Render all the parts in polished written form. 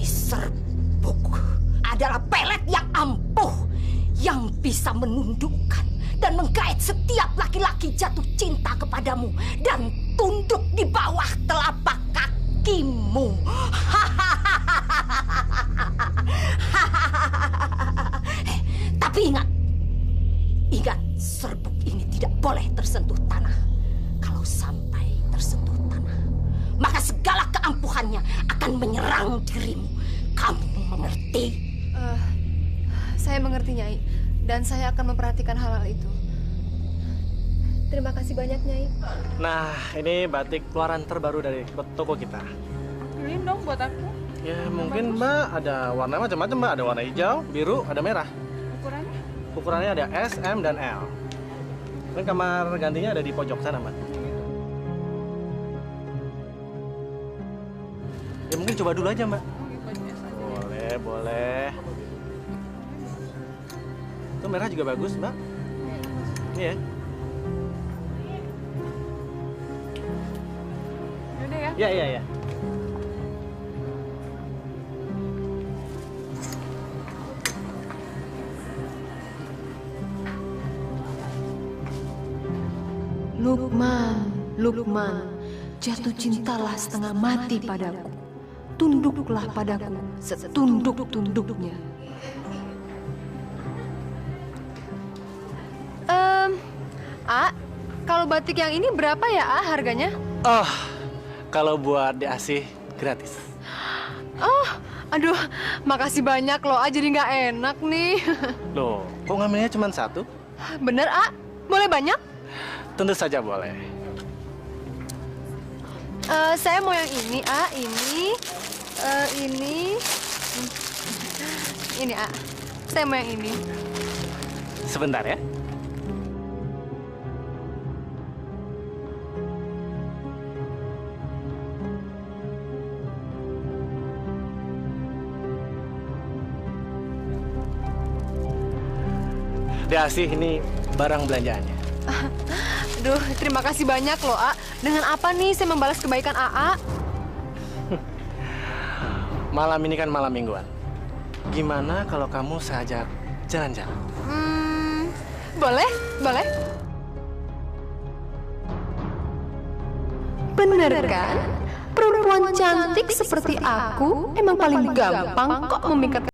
Ini serbuk adalah pelet yang ampuh yang bisa menundukkan dan menggait setiap laki-laki jatuh cinta kepadamu dan tunduk di bawah telapak kakimu. Tapi ingat, serbuk ini tidak boleh tersentuh tanah. Kalau sampai tersentuh tanah, maka segala keampuhannya akan menyerang dirimu. Kamu mengerti? Saya mengerti, Nyai. Dan saya akan memperhatikan hal-hal itu. Terima kasih banyak, Nyai. Nah, ini batik keluaran terbaru dari toko kita. Beliin dong buat aku. Ya, mungkin Mbak ada warna macam-macam, Mbak. Ada warna hijau, biru, ada merah. Ukurannya? Ukurannya ada S, M, dan L. Dan kamar gantinya ada di pojok sana, Mbak. Ya, mungkin coba dulu aja, Mbak. Boleh, boleh. Itu merah juga bagus, Mbak. Iya. Yaudah ya. Iya, iya, iya. Lukman, Lukman, jatuh cintalah setengah mati padaku. Tunduklah padaku setunduk-tunduknya. Kalau batik yang ini berapa ya, harganya? Oh, kalau buat diasih gratis. Oh, aduh, makasih banyak loh, jadi nggak enak nih. Loh, kok ngambilnya cuma satu? Bener, boleh banyak? Tentu saja boleh. Saya mau yang ini, ini, saya mau yang ini. Sebentar ya. Diasih, ini barang belanjaannya. Aduh, terima kasih banyak loh, Dengan apa nih saya membalas kebaikan AA? Malam ini kan malam mingguan. Gimana kalau kamu saya ajak jalan-jalan? Boleh, boleh. Bener kan? Perempuan cantik seperti aku emang paling gampang kok memikat.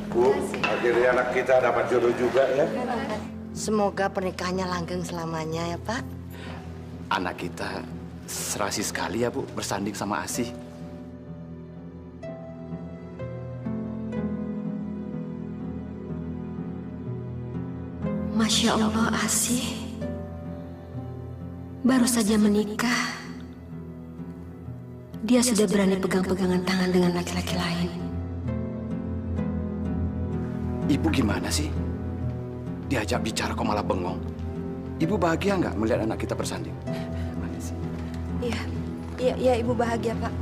Bu, akhirnya anak kita dapat jodoh juga ya. Semoga pernikahannya langgeng selamanya ya, Pak. Anak kita serasi sekali ya, Bu, bersanding sama Asih. Masya Allah, Asih. Baru saja menikah. Dia sudah berani pegang-pegangan tangan dengan laki-laki lain. Ibu gimana sih? Diajak bicara kok malah bengong. Ibu bahagia nggak melihat anak kita bersanding? Mana sih? Iya, Ibu bahagia, Pak.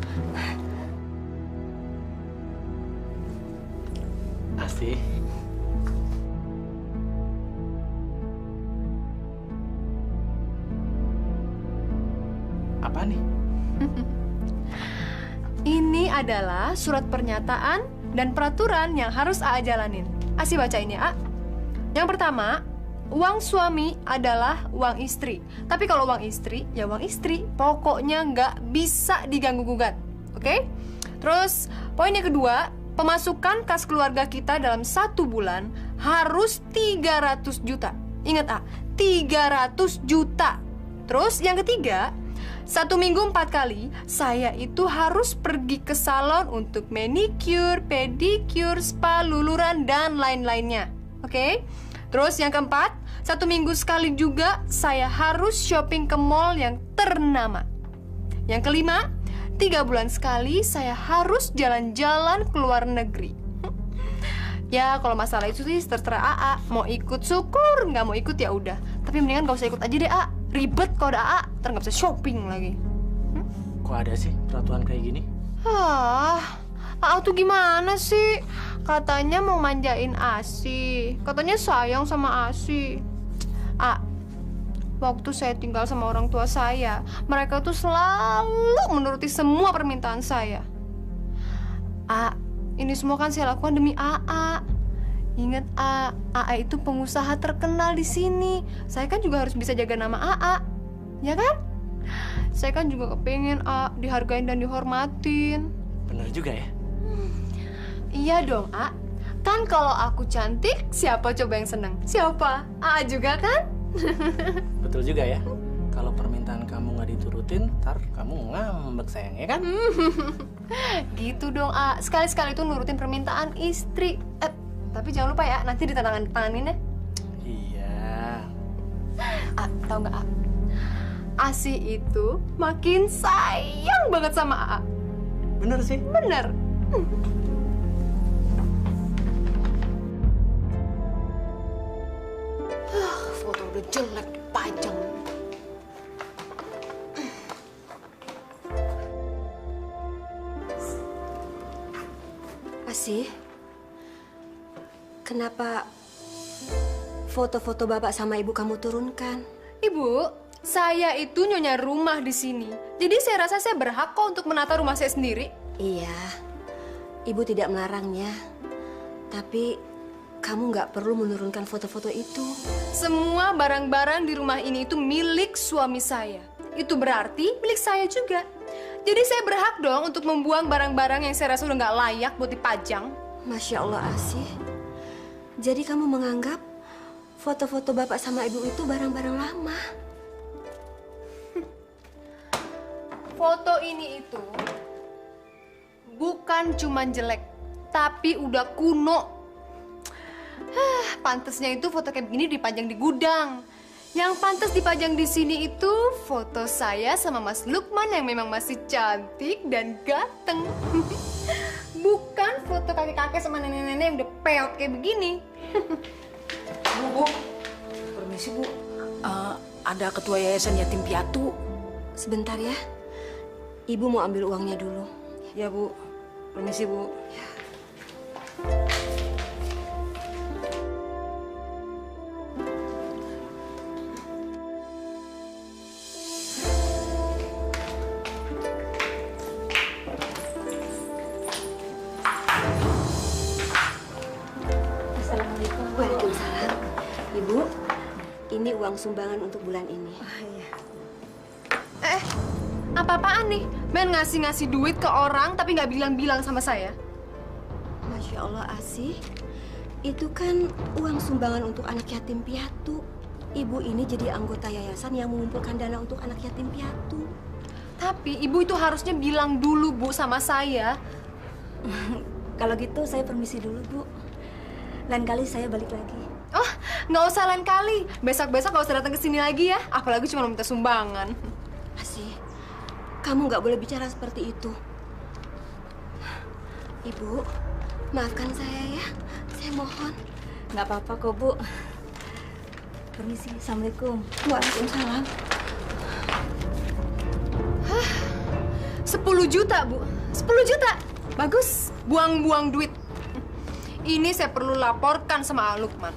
Asih. Apa nih? Ini adalah surat pernyataan dan peraturan yang harus AA jalanin. Asih baca ini, A. Yang pertama, uang suami adalah uang istri. Tapi kalau uang istri, ya uang istri. Pokoknya nggak bisa diganggu-gugat. Oke? Terus, poin yang kedua, pemasukan kas keluarga kita dalam 1 bulan harus 300 juta. Ingat, A, 300 juta. Terus, yang ketiga, 1 minggu 4 kali, saya itu harus pergi ke salon untuk manicure, pedicure, spa, luluran, dan lain-lainnya. Oke? Terus yang keempat, 1 minggu sekali juga saya harus shopping ke mall yang ternama. Yang kelima, 3 bulan sekali saya harus jalan-jalan ke luar negeri. Ya, kalau masalah itu sih terserah AA. Mau ikut syukur, nggak mau ikut ya udah. Tapi mendingan gak usah ikut aja deh, A. Ribet kalau ada AA, ntar nggak bisa shopping lagi. Kok ada sih peraturan kayak gini? AA tuh gimana sih? Katanya mau manjain Asi. Katanya sayang sama Asi. Waktu saya tinggal sama orang tua saya, mereka tuh selalu menuruti semua permintaan saya. Ini semua kan saya lakukan demi AA. Ingat, AA itu pengusaha terkenal di sini. Saya kan juga harus bisa jaga nama AA, ya kan? Saya kan juga kepengen dihargain dan dihormatin. Bener juga ya? Iya dong, Kan kalau aku cantik, siapa coba yang seneng? Siapa? AA juga kan? Betul juga ya. Kalau permintaan kamu nggak diturutin, ntar kamu ngambek sayang, ya kan? Gitu dong, sekali-sekali tuh nurutin permintaan istri. Tapi jangan lupa ya, nanti ditandatanganin ya. Iya. Tahu nggak, Asi itu makin sayang banget sama AA. Bener sih. Bener. Foto udah jelek dipajang. Asi, kenapa foto-foto bapak sama ibu kamu turunkan? Ibu, saya itu nyonya rumah di sini. Jadi saya rasa saya berhak kok untuk menata rumah saya sendiri. Iya, ibu tidak melarangnya. Tapi kamu nggak perlu menurunkan foto-foto itu. Semua barang-barang di rumah ini itu milik suami saya. Itu berarti milik saya juga. Jadi saya berhak dong untuk membuang barang-barang yang saya rasa udah nggak layak buat dipajang. Masya Allah, Asi. Jadi kamu menganggap foto-foto bapak sama ibu itu barang-barang lama? Foto ini itu bukan cuman jelek, tapi udah kuno. Pantasnya itu foto kayak begini dipajang di gudang. Yang pantas dipajang di sini itu foto saya sama Mas Lukman yang memang masih cantik dan ganteng. Bukan foto kakek-kakek sama nenek-nenek yang udah peot kayak begini. Bu, permisi Bu. Ada ketua yayasan yatim piatu. Sebentar ya, ibu mau ambil uangnya dulu. Ya Bu, permisi Bu. Waalaikumsalam. Ibu, ini uang sumbangan untuk bulan ini. Apa-apaan nih? Men ngasih-ngasih duit ke orang tapi nggak bilang-bilang sama saya. Masya Allah, Asi. Itu kan uang sumbangan untuk anak yatim piatu. Ibu ini jadi anggota yayasan yang mengumpulkan dana untuk anak yatim piatu. Tapi ibu itu harusnya bilang dulu, Bu, sama saya. Kalau gitu saya permisi dulu, Bu. Lain kali saya balik lagi. Oh, nggak usah lain kali. Besok-besok nggak usah datang ke sini lagi ya. Apalagi cuma minta sumbangan. Asi, kamu nggak boleh bicara seperti itu. Ibu, maafkan saya ya. Saya mohon. Nggak apa-apa kok Bu. Permisi, Assalamualaikum. Waalaikumsalam. 10 juta, Bu. 10 juta. Bagus. Buang-buang duit. Ini saya perlu laporkan sama Lukman.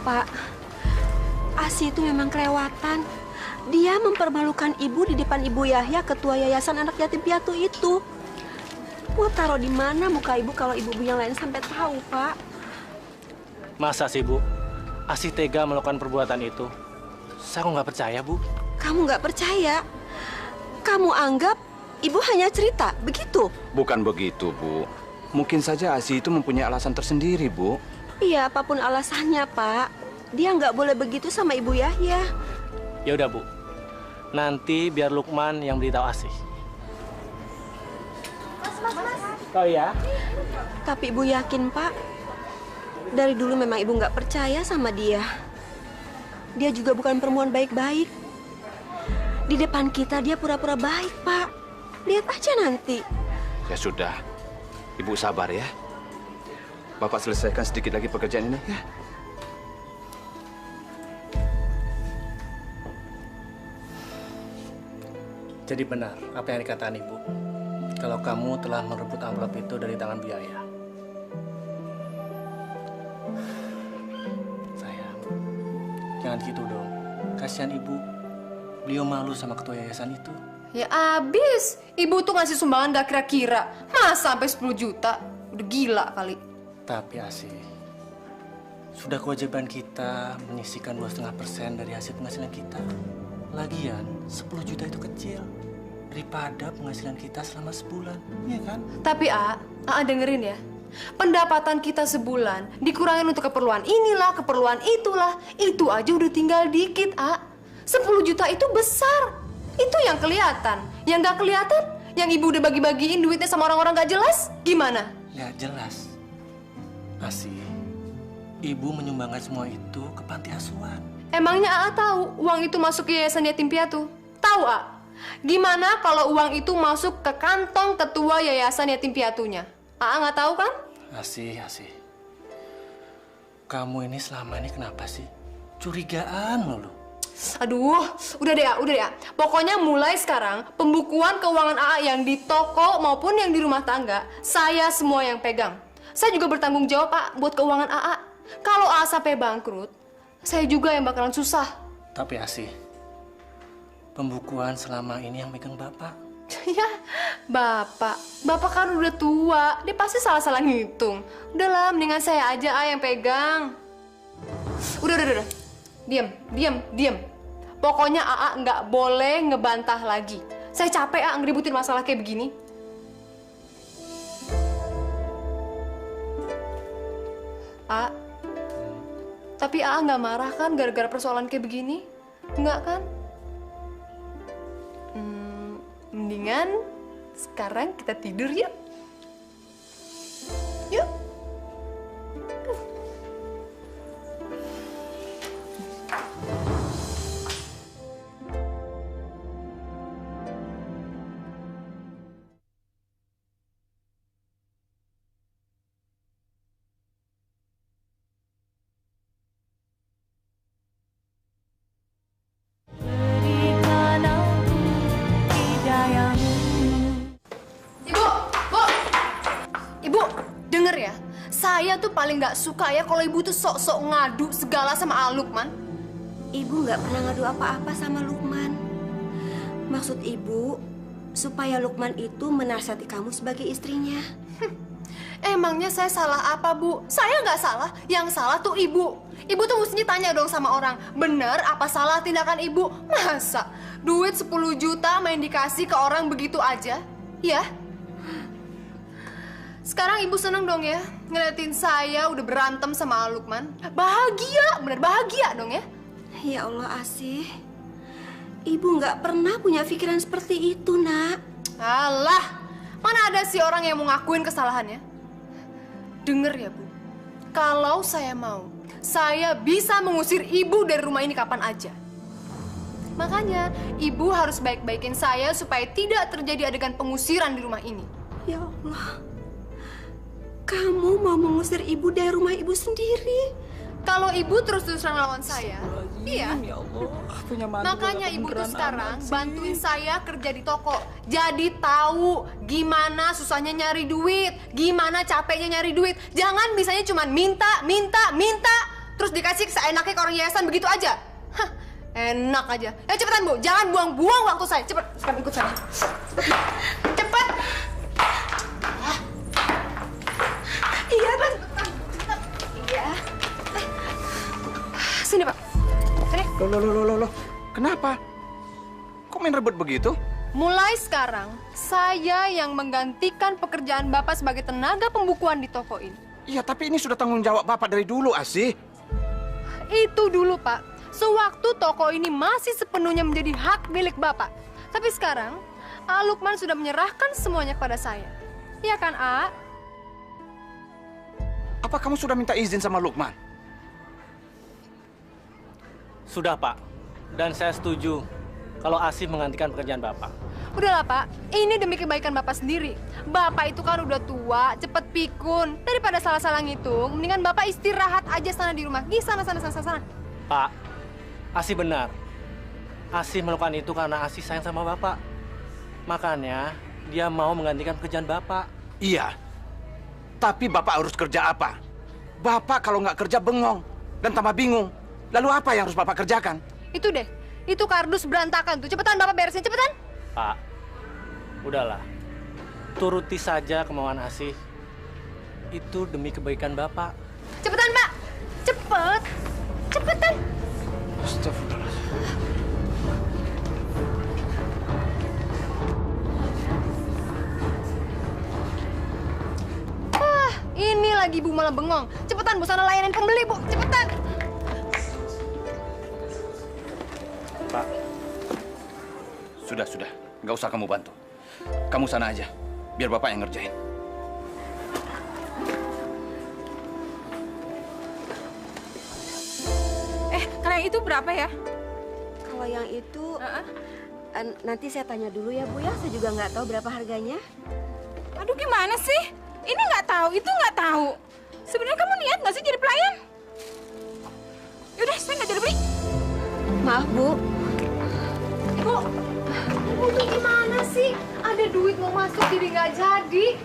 Pak, Asi itu memang kelewatan. Dia mempermalukan ibu di depan Ibu Yahya, ketua yayasan anak yatim piatu itu. Mau taruh di mana muka ibu kalau ibu yang lain sampai tahu, Pak? Masa sih, Bu? Asi tega melakukan perbuatan itu? Saya kok nggak percaya, Bu. Kamu nggak percaya? Kamu anggap ibu hanya cerita, begitu? Bukan begitu, Bu. Mungkin saja Asi itu mempunyai alasan tersendiri, Bu. Iya, apapun alasannya, Pak. Dia nggak boleh begitu sama Ibu Yahya. Ya udah, Bu. Nanti biar Lukman yang beritahu Asi. Oh ya? Tapi Ibu yakin, Pak, dari dulu memang Ibu nggak percaya sama dia. Dia juga bukan perempuan baik-baik. Di depan kita dia pura-pura baik, Pak. Lihat aja nanti. Ya sudah, Ibu sabar ya. Bapak selesaikan sedikit lagi pekerjaan ini, ya. Jadi benar apa yang dikatakan Ibu. Kalau kamu telah merebut amplop itu dari tangan Bu Yaya. Sayang, jangan gitu dong. Kasihan Ibu. Beliau malu sama ketua yayasan itu. Ya abis, ibu tuh ngasih sumbangan gak kira-kira. Masa sampai 10 juta? Udah gila kali. Tapi Asih, sudah kewajiban kita menyisihkan 2,5% dari hasil penghasilan kita. Lagian, 10 juta itu kecil daripada penghasilan kita selama sebulan, iya kan? Tapi A dengerin ya. Pendapatan kita sebulan dikurangin untuk keperluan inilah, keperluan itulah. Itu aja udah tinggal dikit, A. 10 juta itu besar. Itu yang kelihatan. Yang gak kelihatan, yang ibu udah bagi-bagiin duitnya sama orang-orang gak jelas, gimana? Ya jelas. Asih, ibu menyumbangkan semua itu ke panti asuhan. Emangnya A tahu uang itu masuk ke yayasan yatim piatu? Tahu A? Gimana kalau uang itu masuk ke kantong ketua yayasan yatim piatunya? A nggak tahu kan? Asih. Kamu ini selama ini kenapa sih? Curigaan mulu. Aduh, udah deh ya. Pokoknya mulai sekarang, pembukuan keuangan AA yang di toko maupun yang di rumah tangga, saya semua yang pegang. Saya juga bertanggung jawab, Pak, buat keuangan AA. Kalau AA sampai bangkrut, saya juga yang bakalan susah. Tapi Asih, pembukuan selama ini yang megang Bapak. Ya, Bapak kan udah tua, dia pasti salah-salah ngitung. Udahlah, mendingan saya aja yang pegang. Udah. Diam. Pokoknya AA nggak boleh ngebantah lagi. Saya capek ngeributin masalah kayak begini. Tapi AA nggak marah kan gara-gara persoalan kayak begini? Nggak kan? Mendingan sekarang kita tidur yuk. Yuk. Saya tuh paling nggak suka ya kalau ibu tuh sok-sok ngadu segala sama Lukman. Ibu nggak pernah ngadu apa-apa sama Lukman. Maksud ibu supaya Lukman itu menasihati kamu sebagai istrinya. Emangnya saya salah apa, Bu? Saya nggak salah. Yang salah tuh ibu. Ibu tuh mestinya tanya dong sama orang, bener apa salah tindakan ibu? Masa duit 10 juta main dikasih ke orang begitu aja? Ya? Sekarang ibu seneng dong ya ngeliatin saya udah berantem sama Lukman. Bahagia, bener bahagia dong ya. Ya Allah, Asih. Ibu nggak pernah punya pikiran seperti itu, Nak. Alah, mana ada sih orang yang mau ngakuin kesalahannya? Dengar ya, Bu. Kalau saya mau, saya bisa mengusir ibu dari rumah ini kapan aja. Makanya, ibu harus baik-baikin saya supaya tidak terjadi adegan pengusiran di rumah ini. Ya Allah. Kamu mau mengusir ibu dari rumah ibu sendiri? Kalau ibu terus-terusan lawan saya, iya. Ya Allah, punya mantu. Makanya ibu tuh sekarang bantuin saya kerja di toko. Jadi tahu gimana susahnya nyari duit, gimana capeknya nyari duit. Jangan misalnya cuma minta, terus dikasih seenaknya ke orang yayasan begitu aja. Hah, enak aja. Ya cepetan, Bu, jangan buang-buang waktu saya. Cepat ikut saya. Cepat. Iya, Bang. Iya. Sini, Pak. Sini. Loh. Kenapa? Kok main rebut begitu? Mulai sekarang, saya yang menggantikan pekerjaan Bapak sebagai tenaga pembukuan di toko ini. Iya, tapi ini sudah tanggung jawab Bapak dari dulu, Asih. Itu dulu, Pak. Sewaktu toko ini masih sepenuhnya menjadi hak milik Bapak. Tapi sekarang, Lukman sudah menyerahkan semuanya kepada saya. Iya kan, A? Apa kamu sudah minta izin sama Lukman? Sudah, Pak. Dan saya setuju kalau Asih menggantikan pekerjaan Bapak. Udahlah, Pak. Ini demi kebaikan Bapak sendiri. Bapak itu kan udah tua, cepet pikun. Daripada salah-salah ngitung, mendingan Bapak istirahat aja sana di rumah. Di sana. Pak, Asih benar. Asih melakukan itu karena Asih sayang sama Bapak. Makanya dia mau menggantikan pekerjaan Bapak. Iya. Tapi Bapak harus kerja apa? Bapak kalau nggak kerja bengong dan tambah bingung. Lalu apa yang harus Bapak kerjakan? Itu deh. Itu kardus berantakan tuh. Cepetan Bapak beresin, cepetan. Pak, udahlah. Turuti saja kemauan Asih. Itu demi kebaikan Bapak. Cepetan, Mbak. Cepet. Cepetan. Astagfirullahaladzim. Ini lagi Bu malah bengong. Cepetan Bu, sana layanin pembeli Bu. Cepetan. Pak. Sudah. Nggak usah kamu bantu. Kamu sana aja. Biar Bapak yang ngerjain. Kalau yang itu berapa ya? Kalau yang itu, nanti saya tanya dulu ya Bu ya. Saya juga nggak tahu berapa harganya. Aduh gimana sih? Ini nggak tahu, itu nggak tahu. Sebenarnya kamu niat nggak sih jadi pelayan? Yaudah, saya nggak jadi beli. Maaf Bu. Bu, Ibu tuh gimana sih? Ada duit mau masuk jadi nggak jadi.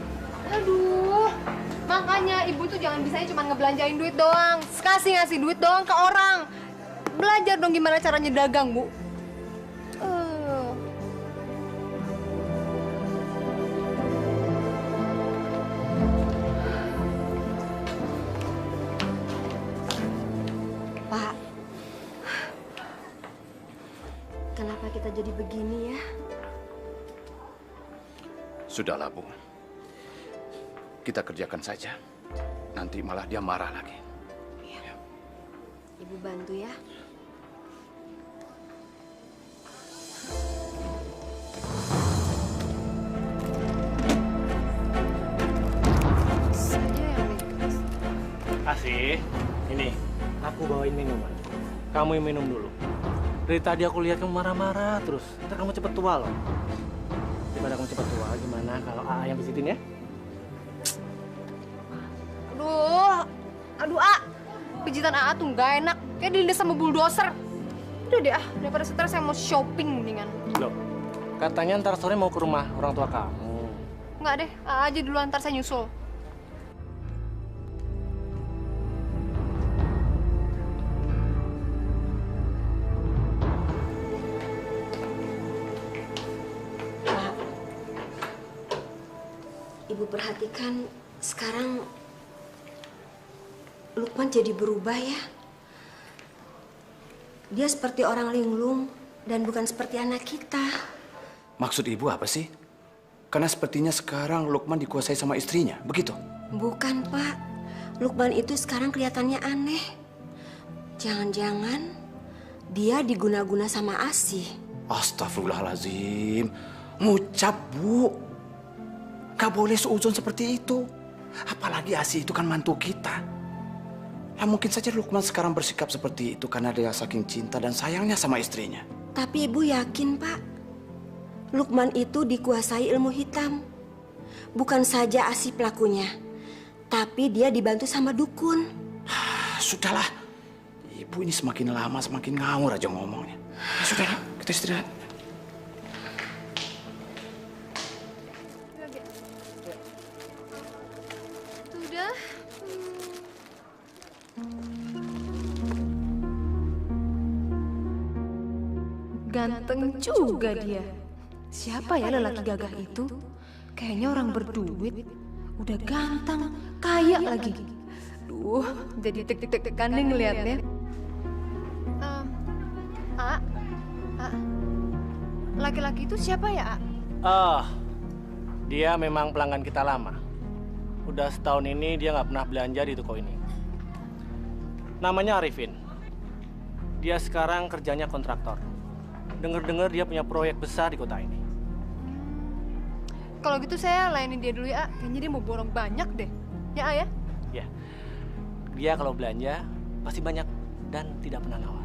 Aduh. Makanya Ibu tuh jangan bisanya cuma ngebelanjain duit doang. Ngasih duit doang ke orang. Belajar dong gimana caranya dagang, Bu. Pak, kenapa kita jadi begini ya? Sudahlah, Bu. Kita kerjakan saja. Nanti malah dia marah lagi. Iya. Ibu bantu ya. Asih, ini aku bawain minuman. Kamu yang minum dulu. Dari tadi aku lihat kamu marah-marah terus. Ntar kamu cepet tua loh. Gimana kamu cepet tua? Gimana kalau AA yang pijitin ya? Aduh, pijitan AA tuh nggak enak. Kayak dilindas sama bulldozer. Udah deh daripada stres saya mau shopping mendingan. Loh, katanya ntar sore mau ke rumah orang tua kamu. Nggak deh, AA aja dulu ntar saya nyusul. Ibu perhatikan sekarang Lukman jadi berubah ya. Dia seperti orang linglung dan bukan seperti anak kita. Maksud Ibu apa sih? Karena sepertinya sekarang Lukman dikuasai sama istrinya, begitu? Bukan, Pak. Lukman itu sekarang kelihatannya aneh. Jangan-jangan dia diguna-guna sama Asih. Astagfirullahaladzim. Ngucap, Bu. Gak boleh seuzon seperti itu. Apalagi Asih itu kan mantu kita. Ya mungkin saja Lukman sekarang bersikap seperti itu karena dia saking cinta dan sayangnya sama istrinya. Tapi Ibu yakin, Pak? Lukman itu dikuasai ilmu hitam. Bukan saja Asih pelakunya, tapi dia dibantu sama dukun. Sudahlah. Ibu ini semakin lama semakin ngawur aja ngomongnya. Sudahlah, kita istirahat. Sudah. Ganteng juga dia. Siapa ya lelaki gagah itu? Kayaknya orang berduit. Udah ganteng, kaya lagi. Duh, jadi deg-degan nih ngeliatnya. Laki-laki itu siapa ya, Dia memang pelanggan kita lama. Udah setahun ini dia nggak pernah belanja di toko ini. Namanya Arifin. Dia sekarang kerjanya kontraktor. Dengar-dengar dia punya proyek besar di kota ini. Kalau gitu saya layanin dia dulu ya, kayaknya dia mau borong banyak deh. Ya, ya? Ya. Dia kalau belanja pasti banyak dan tidak pernah nawar.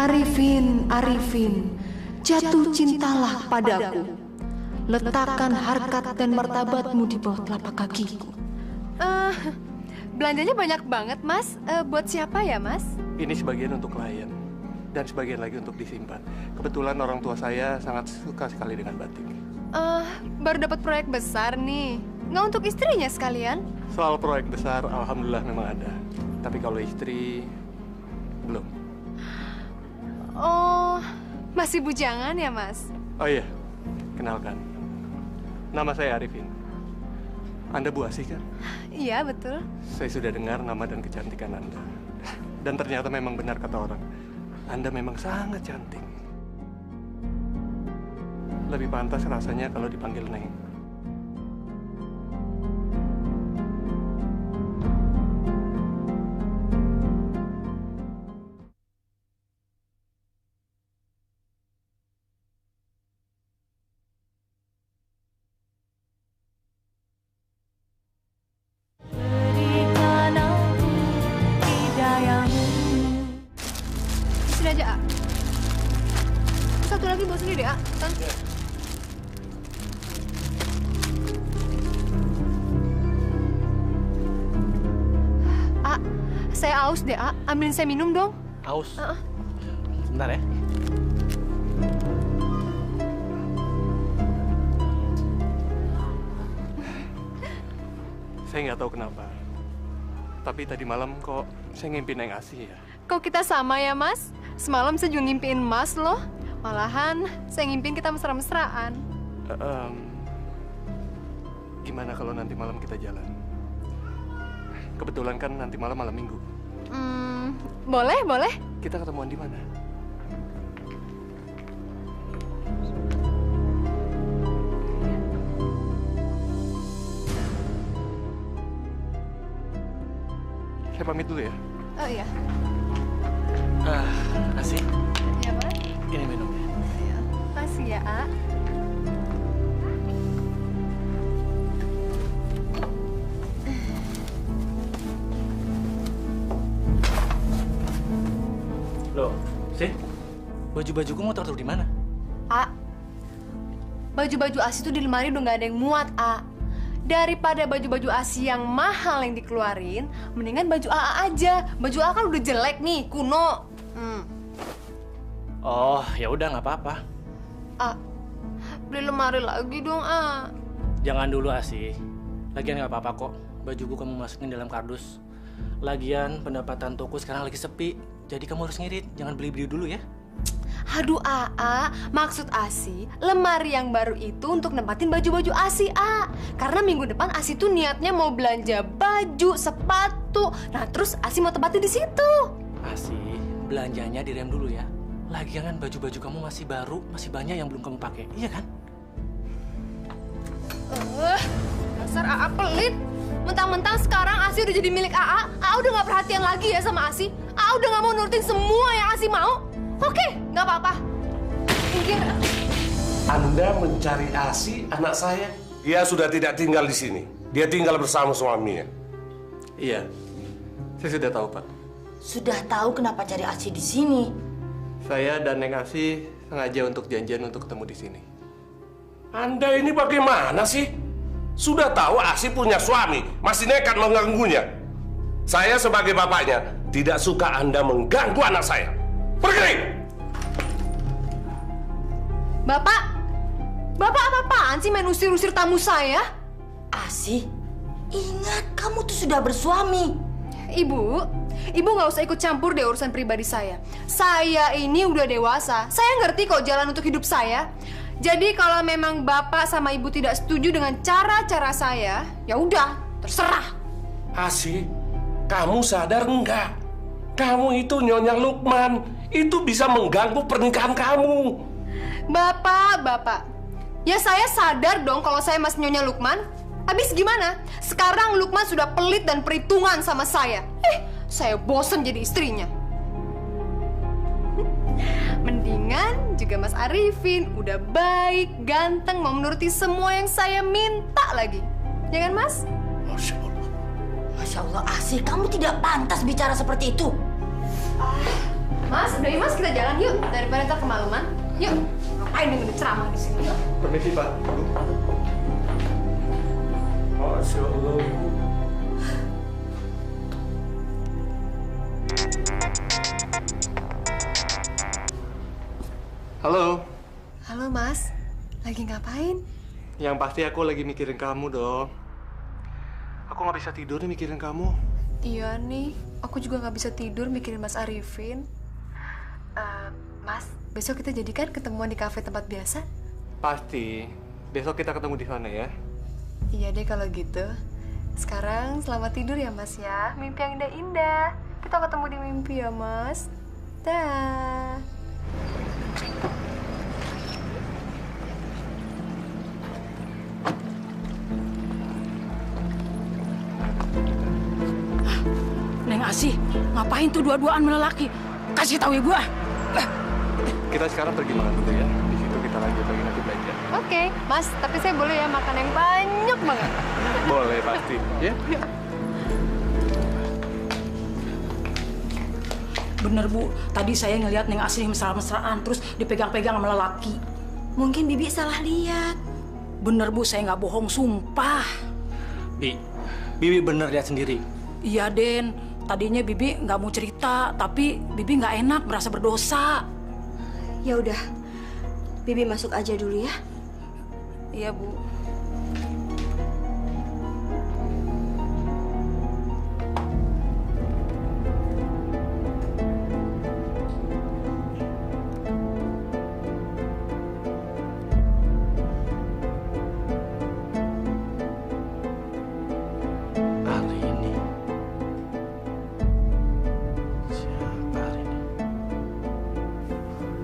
Arifin, Arifin, jatuh cintalah padaku. Letakkan harkat dan martabatmu di bawah telapak kakiku. Belanjanya banyak banget, Mas. Buat siapa ya, Mas? Ini sebagian untuk klien dan sebagian lagi untuk disimpan. Kebetulan orang tua saya sangat suka sekali dengan batik. Baru dapat proyek besar nih. Nggak untuk istrinya sekalian? Soal proyek besar, alhamdulillah memang ada. Tapi kalau istri, belum. Oh, masih bujangan ya, Mas? Oh iya, kenalkan. Nama saya Arifin. Anda Bu Asih kan? Iya, betul. Saya sudah dengar nama dan kecantikan Anda. Dan ternyata memang benar kata orang. Anda memang sangat cantik. Lebih pantas rasanya kalau dipanggil Neng. Sini aja, A. Satu lagi bawa sendiri, A. Tan. A, saya aus deh, A. Ambilin saya minum dong. Aus? Sebentar ya. Saya nggak tahu kenapa. Tapi tadi malam kok saya ngimpi Neng Asih ya. Kok kita sama ya, Mas? Semalam saya juga ngimpiin Mas loh. Malahan saya ngimpiin kita mesra-mesraan. Gimana kalau nanti malam kita jalan? Kebetulan kan nanti malam Minggu. Boleh, boleh. Kita ketemuan di mana? Saya pamit dulu ya. Oh iya. Asih. Iya, Mas. Ini minumnya. Makasih ya, A. Loh, sih? Baju-bajuku mau taruh di mana? A, baju-baju ASI itu di lemari udah nggak ada yang muat, A. Daripada baju-baju ASI yang mahal yang dikeluarin, mendingan baju AA aja. Baju AA kan udah jelek nih, kuno. Oh, ya udah nggak apa-apa. A, beli lemari lagi dong, A. Jangan dulu, Asih. Lagian nggak apa-apa kok. Bajuku kamu masukin dalam kardus. Lagian pendapatan toko sekarang lagi sepi. Jadi kamu harus ngirit, jangan beli-beli dulu ya. Aduh, AA, maksud ASI, lemari yang baru itu untuk nempatin baju-baju ASI, A. Karena minggu depan ASI tuh niatnya mau belanja baju, sepatu. Nah, terus ASI mau tempatin di situ. Asih, belanjanya direm dulu ya. Lagian kan baju-baju kamu masih baru, masih banyak yang belum kamu pakai, iya kan? Dasar AA pelit. Mentang-mentang sekarang ASI udah jadi milik AA udah nggak perhatian lagi ya sama ASI. AA udah nggak mau nurutin semua yang ASI mau. Oke, nggak apa-apa. Mungkin Anda mencari Asih, anak saya? Dia sudah tidak tinggal di sini. Dia tinggal bersama suaminya. Iya, saya sudah tahu, Pak. Sudah tahu kenapa cari Asih di sini? Saya dan Neng Asih sengaja untuk janjian untuk ketemu di sini. Anda ini bagaimana sih? Sudah tahu Asih punya suami, masih nekat mengganggunya. Saya sebagai bapaknya tidak suka Anda mengganggu anak saya. Pergi! Bapak apa-apaan sih main usir-usir tamu saya? Asih, ingat kamu tuh sudah bersuami. Ibu nggak usah ikut campur deh urusan pribadi saya. Saya ini udah dewasa. Saya ngerti kok jalan untuk hidup saya. Jadi kalau memang Bapak sama Ibu tidak setuju dengan cara-cara saya, ya udah, terserah. Asih, kamu sadar enggak? Kamu itu Nyonya Lukman. Itu bisa mengganggu pernikahan kamu. Bapak. Ya saya sadar dong kalau saya masih Nyonya Lukman. Habis gimana? Sekarang Lukman sudah pelit dan perhitungan sama saya. Saya bosan jadi istrinya. Mendingan juga Mas Arifin udah baik, ganteng, mau menuruti semua yang saya minta lagi. Ya kan, Mas? Masya Allah. Masya Allah, Asih, kamu tidak pantas bicara seperti itu. Mas, udah Mas, kita jalan yuk. Daripada ntar kemalaman. Yuk. Ngapain dengerin ceramah di sini? Yuk. Permisi, Pak. Masya Allah. Halo. Halo Mas, lagi ngapain? Yang pasti aku lagi mikirin kamu dong. Aku nggak bisa tidur nih mikirin kamu. Iya nih, aku juga nggak bisa tidur mikirin Mas Arifin. Mas, besok kita jadikan ketemuan di kafe tempat biasa? Pasti. Besok kita ketemu di sana ya. Iya deh kalau gitu. Sekarang selamat tidur ya Mas ya. Mimpi yang indah-indah. Kita ketemu di mimpi ya Mas. Dah. Neng Asih, ngapain tuh dua-duaan melelaki? Kasih tahu ibu ah. Kita sekarang pergi makan dulu ya. Di situ kita lanjut lagi nanti belajar. Oke, Mas, tapi saya boleh ya makan yang banyak banget. Boleh pasti. Ya. Bener Bu, tadi saya ngelihat Neng Asih mesra-mesraan terus dipegang-pegang sama lelaki. Mungkin Bibi salah lihat. Bener Bu, saya nggak bohong, sumpah. Bibi bener lihat sendiri. Iya Den, tadinya Bibi nggak mau cerita, tapi Bibi nggak enak, merasa berdosa. Ya udah, Bibi masuk aja dulu ya. Iya Bu.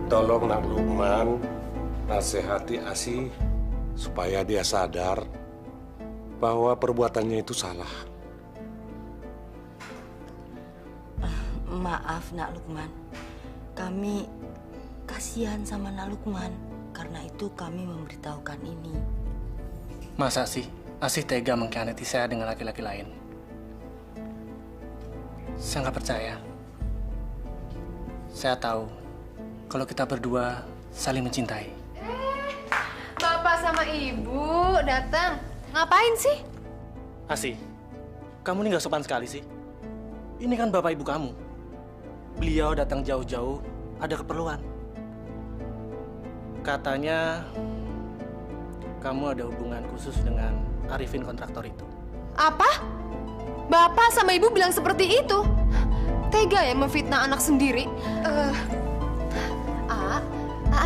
Tolong Nak Lukman nasihati Asih supaya dia sadar bahwa perbuatannya itu salah. Maaf Nak Lukman, kami kasihan sama Nak Lukman. Karena itu kami memberitahukan ini. Masa sih Asih tega mengkhianati saya dengan laki-laki lain? Saya nggak percaya. Saya tahu kalau kita berdua saling mencintai. Bapak sama Ibu datang. Ngapain sih? Asih, kamu ini nggak sopan sekali sih. Ini kan bapak ibu kamu. Beliau datang jauh-jauh, ada keperluan. Katanya kamu ada hubungan khusus dengan Arifin kontraktor itu. Apa? Bapak sama Ibu bilang seperti itu? Tega ya memfitnah anak sendiri?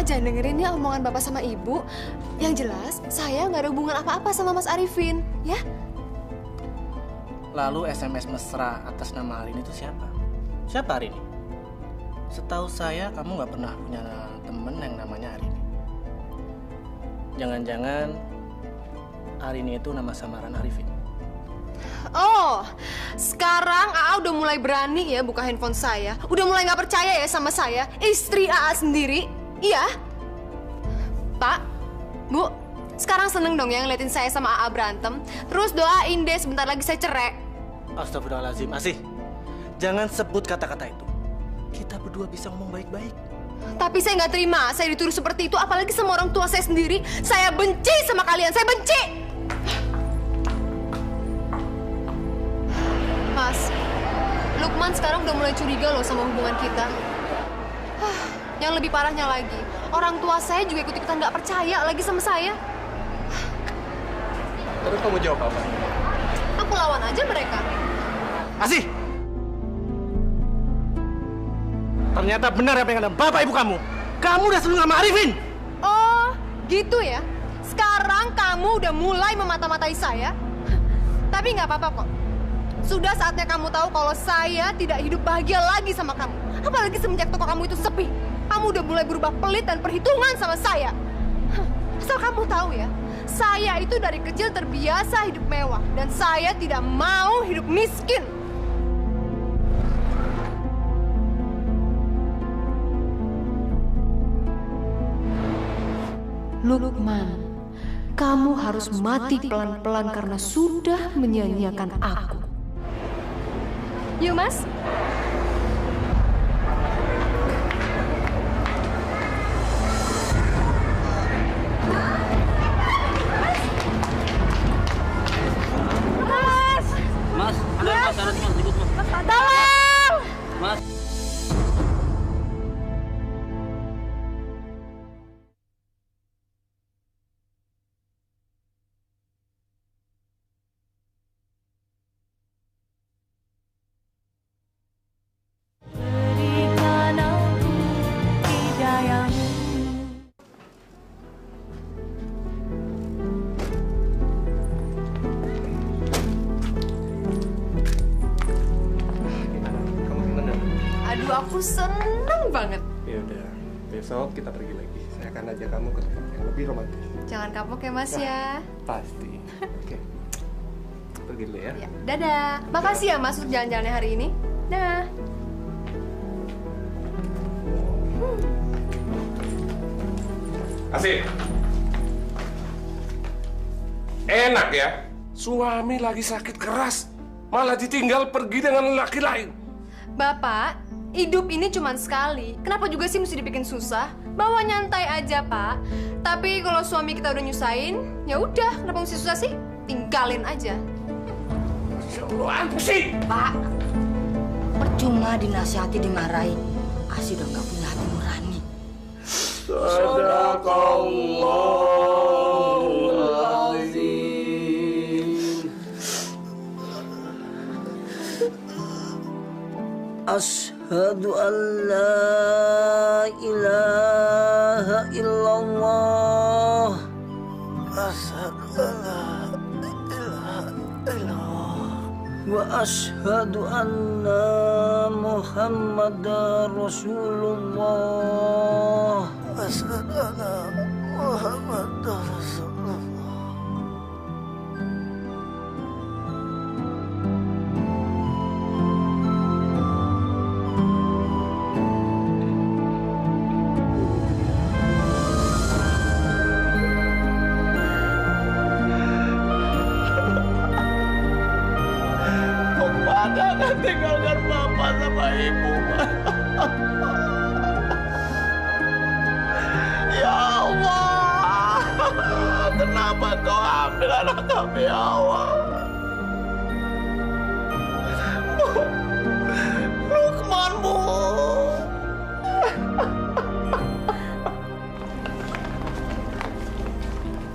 Jangan dengerin ya omongan Bapak sama Ibu. Yang jelas, saya nggak ada hubungan apa-apa sama Mas Arifin, ya? Lalu SMS mesra atas nama Arini itu siapa? Siapa Arini? Setahu saya kamu nggak pernah punya temen yang namanya Arini. Jangan-jangan Arini itu nama samaran Arifin. Oh, sekarang AA udah mulai berani ya buka handphone saya. Udah mulai nggak percaya ya sama saya, istri AA sendiri. Iya. Pak, Bu, sekarang seneng dong ya ngeliatin saya sama AA berantem. Terus doain deh sebentar lagi saya cerai. Astagfirullahaladzim, Asih. Jangan sebut kata-kata itu. Kita berdua bisa ngomong baik-baik. Tapi saya nggak terima, saya dituduh seperti itu. Apalagi sama orang tua saya sendiri. Saya benci sama kalian, saya benci. Mas, Lukman sekarang udah mulai curiga loh sama hubungan kita. Yang lebih parahnya lagi, orang tua saya juga ikut-ikutan nggak percaya lagi sama saya. Terus kamu jawab apa? Aku lawan aja mereka. Asih! Ternyata benar apa yang ada bapak ibu kamu. Kamu udah selingkuh sama Arifin. Oh, gitu ya? Sekarang kamu udah mulai memata-matai saya. Tapi nggak apa-apa kok. Sudah saatnya kamu tahu kalau saya tidak hidup bahagia lagi sama kamu. Apalagi semenjak toko kamu itu sepi. Kamu udah mulai berubah pelit dan perhitungan sama saya. Asal kamu tahu ya, saya itu dari kecil terbiasa hidup mewah. Dan saya tidak mau hidup miskin. Lukman, kamu harus mati pelan-pelan karena sudah menyia-nyiakan aku. Yuk, Mas. Aduh, aku seneng banget. Ya udah, besok kita pergi lagi. Saya akan ajak kamu ke tempat yang lebih romantis. Jangan kapok ya Mas ya. Pasti. Oke. Pergi dulu ya. Ya, dadah. Makasih ya Mas untuk jalan-jalannya hari ini. Dah. Asik. Enak ya, suami lagi sakit keras, malah ditinggal pergi dengan laki lain. Bapak, hidup ini cuma sekali. Kenapa juga sih mesti dibikin susah? Bawa nyantai aja, Pak. Tapi kalau suami kita udah nyusahin, ya udah, kenapa mesti susah sih? Tinggalin aja. Masya Allah, sih. Pak, percuma dinasihati dimarahi. Asi udah nggak punya hati nurani. Sadaqallahul azim. Ashhadu an la ilaha illallah. Ashhadu an la ilaha illallah. Wa ashhadu anna Muhammadar Rasulullah. Ashhadu anna Muhammadar Rasulullah. Jangan tinggalkan Bapak sama Ibu. Ya Allah, kenapa Kau ambil anak kami, ya Allah? Lukman, Bu.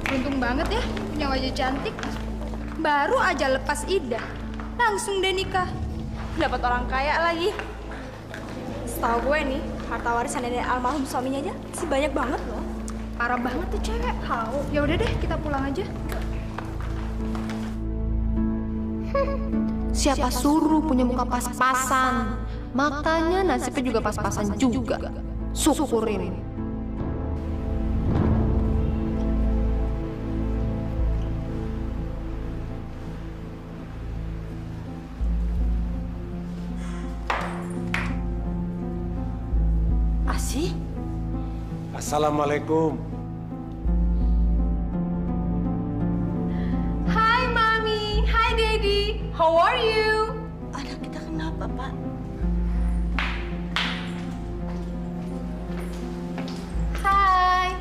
Untung banget ya punya wajah cantik. Baru aja lepas iddah, langsung deh nikah. Dapat orang kaya lagi. Setahu gue nih, harta warisan dari almarhum suaminya aja sih banyak banget loh. Parah banget tuh cewek. Tahu. Ya udah deh, kita pulang aja. Siapa suruh punya muka pas-pasan? Makanya nasibnya juga pas-pasan juga. Syukurin. Asi? Assalamualaikum. Hi Mami, hi Daddy. How are you? Anak kita kenapa, Pak? Hai.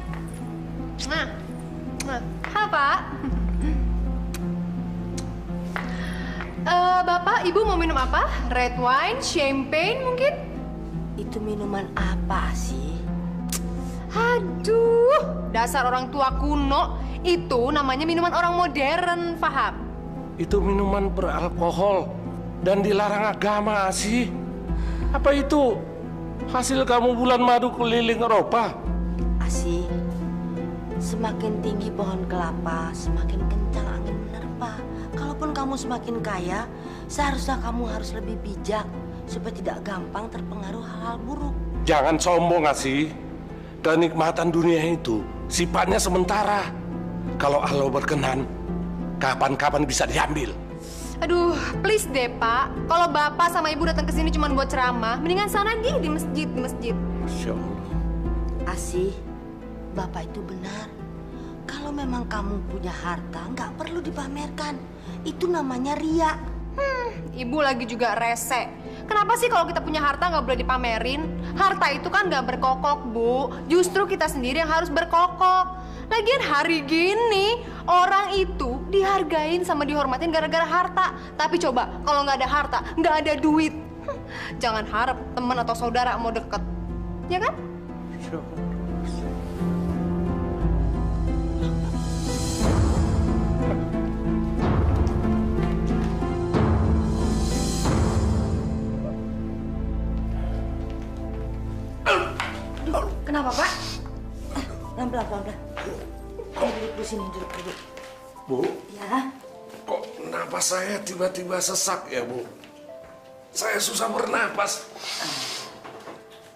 Hai Pak. Bapak, Ibu mau minum apa? Red wine, champagne mungkin? Itu minuman apa sih? Aduh, dasar orang tua kuno. Itu namanya minuman orang modern, paham? Itu minuman beralkohol dan dilarang agama, sih. Apa itu hasil kamu bulan madu keliling Eropa? Asi, semakin tinggi pohon kelapa, semakin kencang angin menerpa. Kalaupun kamu semakin kaya, seharusnya kamu harus lebih bijak supaya tidak gampang terpengaruh hal-hal buruk. Jangan sombong, Asi. Kenikmatan dunia itu sifatnya sementara. Kalau Allah berkenan, kapan-kapan bisa diambil. Aduh, please deh Pak. Kalau Bapak sama Ibu datang ke sini cuma buat ceramah, mendingan sana di masjid, Masya Allah. Asi, Bapak itu benar. Kalau memang kamu punya harta, nggak perlu dipamerkan. Itu namanya ria. Ibu lagi juga rese. Kenapa sih kalau kita punya harta nggak boleh dipamerin? Harta itu kan nggak berkokok, Bu. Justru kita sendiri yang harus berkokok. Lagian hari gini, orang itu dihargain sama dihormatin gara-gara harta. Tapi coba, kalau nggak ada harta, nggak ada duit. Jangan harap teman atau saudara mau deket. Ya kan? Kenapa, Pak? Pelan-pelan. Duduk di sini, duduk. Bu, Ya, kok napas saya tiba-tiba sesak ya, Bu? Saya susah bernapas.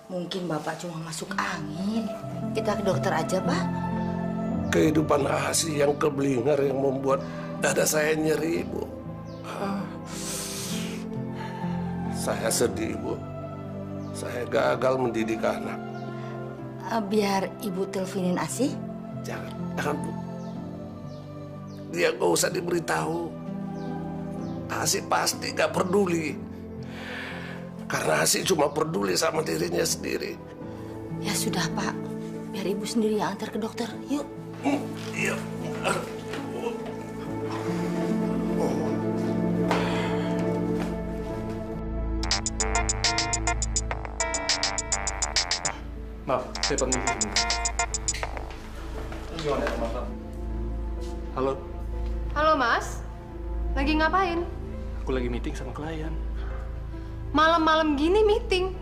Mungkin Bapak cuma masuk angin. Kita ke dokter aja, Pak. Kehidupan Asi yang keblinger yang membuat dada saya nyeri, Bu. Saya sedih, Bu. Saya gagal mendidik anak. Biar Ibu teleponin Asi. Jangan, Bu. Dia gak usah diberitahu. Asi pasti gak peduli. Karena Asi cuma peduli sama dirinya sendiri. Ya sudah, Pak. Biar Ibu sendiri yang antar ke dokter. Yuk. Yuk. Maaf, saya permisi sebentar. Gimana ya, Maaf? Halo, Halo Mas, lagi ngapain? aku lagi meeting sama klien. Malam-malam gini meeting?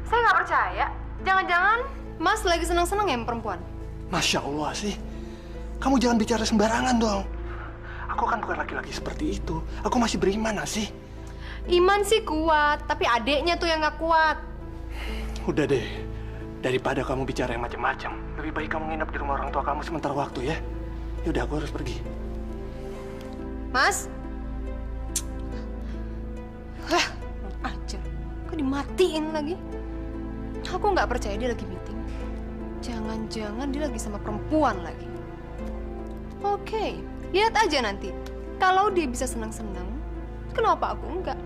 Saya nggak percaya. Jangan-jangan Mas lagi senang-senang ya sama perempuan? Masya Allah sih, kamu jangan bicara sembarangan dong. Aku kan bukan laki-laki seperti itu. Aku masih beriman, sih. Iman sih kuat, tapi adeknya tuh yang nggak kuat. Udah deh, daripada kamu bicara yang macam-macam, lebih baik kamu nginep di rumah orang tua kamu sementara waktu ya. Yaudah, aku harus pergi. Mas? Hah, aja. Kok dimatiin lagi? Aku nggak percaya dia lagi meeting. Jangan-jangan dia lagi sama perempuan lagi. Oke, lihat aja nanti. Kalau dia bisa senang-senang, kenapa aku enggak?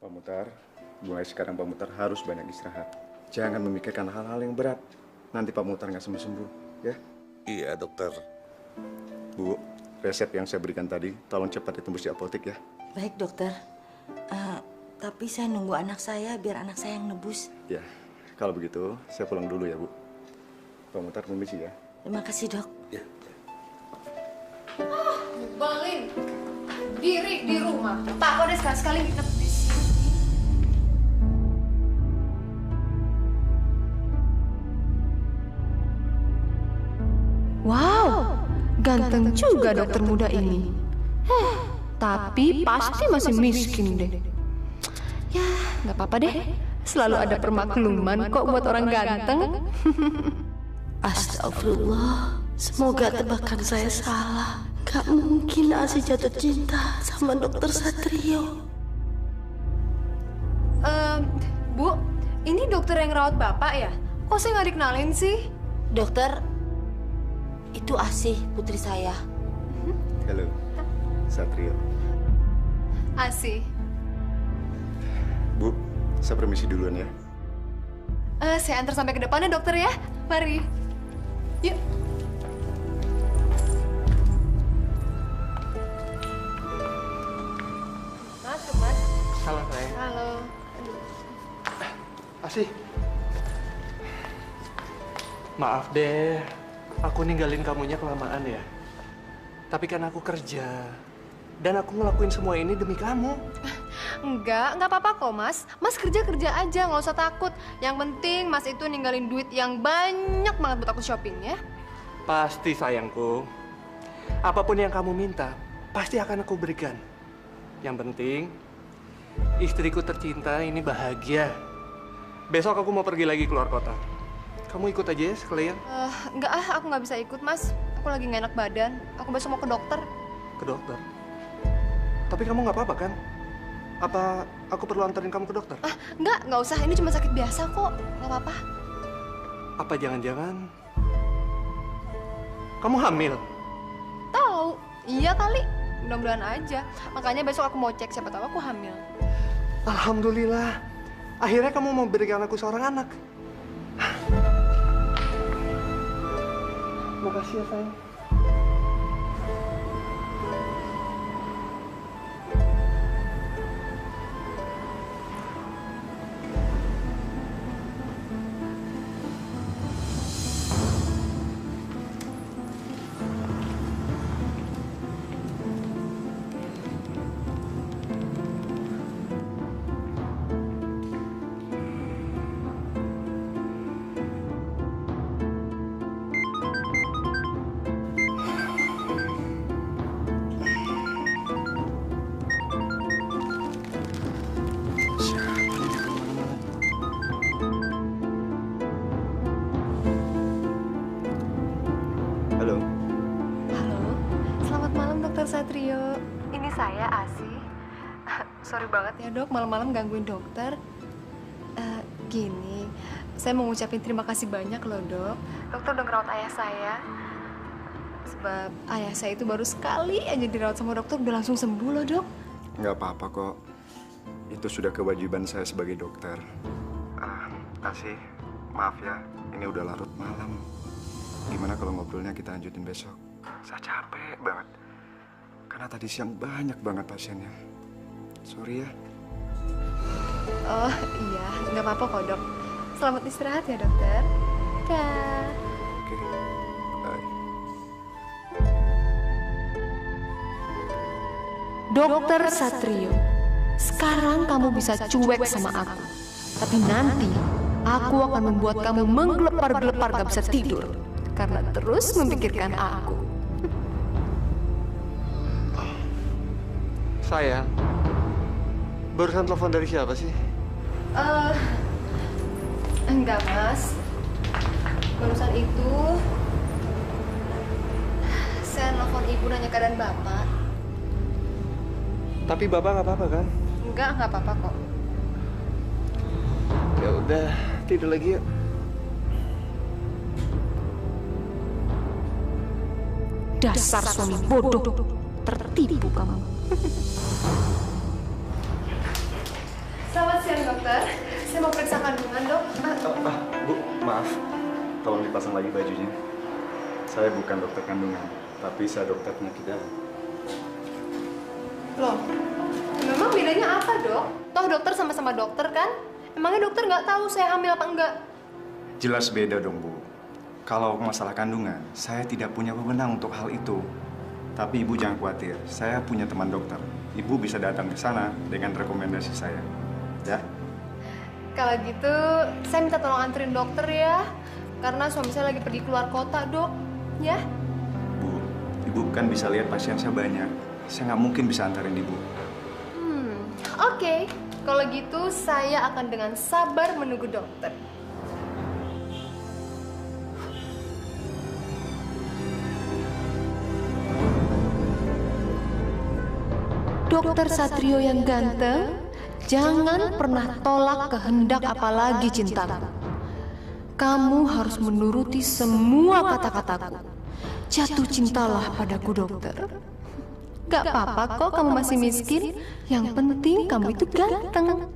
Pak Mutar, mulai sekarang Pak Mutar harus banyak istirahat. Jangan memikirkan hal-hal yang berat. Nanti Pak Mutar nggak sembuh-sembuh, ya? Iya, dokter. Bu, resep yang saya berikan tadi, tolong cepat ditembus di apotek ya. Baik, dokter. Tapi saya nunggu anak saya biar anak saya yang nebus. Ya, kalau begitu saya pulang dulu ya, Bu. Pak Mutar permisi ya. Terima kasih, Dok. Ya. Balin, diri di rumah. Tak kok deh sekali-sekali nginep di sini. Wow, ganteng juga dokter muda ini. Tapi pasti masih miskin deh. Ya, nggak apa-apa deh. Selalu ada permakluman kok buat orang ganteng. Astagfirullah, semoga tebakan saya salah. Gak mungkin Asi jatuh cinta sama dokter Satrio. Bu, ini dokter yang rawat Bapak ya? Kok saya nggak dikenalin sih? Dokter, itu Asih, putri saya. Halo, Satrio. Asih. Bu, saya permisi duluan ya. Saya antar sampai ke depannya dokter ya. Mari. Yuk. Masuk, Mas. Halo, sayang. Halo. Aduh. Asih. Maaf deh, aku ninggalin kamunya kelamaan ya. Tapi kan aku kerja. Dan aku ngelakuin semua ini demi kamu. Nggak apa-apa kok, Mas. Mas kerja-kerja aja, nggak usah takut. Yang penting Mas itu ninggalin duit yang banyak banget buat aku shopping ya. Pasti sayangku. Apapun yang kamu minta, pasti akan aku berikan. Yang penting, istriku tercinta ini bahagia. Besok aku mau pergi lagi keluar kota. Kamu ikut aja ya sekalian. Nggak aku nggak bisa ikut, Mas. Aku lagi nggak enak badan. Aku besok mau ke dokter. Ke dokter? Tapi kamu nggak apa-apa kan? Apa aku perlu anterin kamu ke dokter? Nggak usah. Ini cuma sakit biasa kok. Nggak apa-apa. Apa jangan-jangan kamu hamil? Tahu? Iya kali. Mudah-mudahan aja. Makanya besok aku mau cek, siapa tahu aku hamil. Alhamdulillah. Akhirnya kamu mau berikan aku seorang anak. Makasih ya, sayang. Satrio. Ini saya, Asi. Sorry banget ya dok, malam-malam gangguin dokter. Gini, saya mau ngucapin terima kasih banyak loh dok. Dokter udah ngerawat ayah saya. Sebab ayah saya itu baru sekali aja dirawat sama dokter, udah langsung sembuh loh dok. Nggak apa-apa kok. Itu sudah kewajiban saya sebagai dokter. Asi, maaf ya, ini udah larut malam. Gimana kalau ngobrolnya kita lanjutin besok? Saya capek banget. Karena tadi siang banyak banget pasiennya. Sorry ya. Oh iya, nggak apa-apa kok dok. Selamat istirahat ya dokter. Dah. Oke, bye. Dokter Satrio, sekarang kamu bisa cuek sama aku. Tapi nanti, aku akan membuat kamu menggelepar-gelepar gak bisa tidur. Karena terus memikirkan aku. Sayang, barusan telepon dari siapa sih? Enggak mas. Barusan itu, saya nelfon ibu nanya keadaan bapak. Tapi bapak nggak apa-apa kan? Nggak apa-apa kok. Ya udah, tidur lagi yuk. Dasar suami bodoh, tertipu kamu. Selamat siang dokter. Saya mau periksa kandungan dok. Bu, maaf. Tolong dipasang lagi bajunya. Saya bukan dokter kandungan, tapi saya dokter penyakit dalam. Loh, memang bedanya apa dok? Toh dokter sama-sama dokter kan? Emangnya dokter nggak tahu saya hamil apa enggak? Jelas beda dong, Bu. Kalau masalah kandungan, saya tidak punya wewenang untuk hal itu. Tapi Ibu jangan khawatir, saya punya teman dokter. Ibu bisa datang ke sana dengan rekomendasi saya. Ya? Kalau gitu, saya minta tolong anterin dokter ya. Karena suami saya lagi pergi keluar kota, dok. Ya? Bu, Ibu kan bisa lihat pasien saya banyak. Saya nggak mungkin bisa antarin Ibu. Oke. Kalau gitu, saya akan dengan sabar menunggu dokter. Dokter Satrio yang ganteng, jangan pernah tolak kehendak apalagi cintaku. Kamu harus menuruti semua kata-kataku. Jatuh cintalah padaku, dokter. Gak apa-apa kok kamu masih miskin. Yang penting kamu itu ganteng.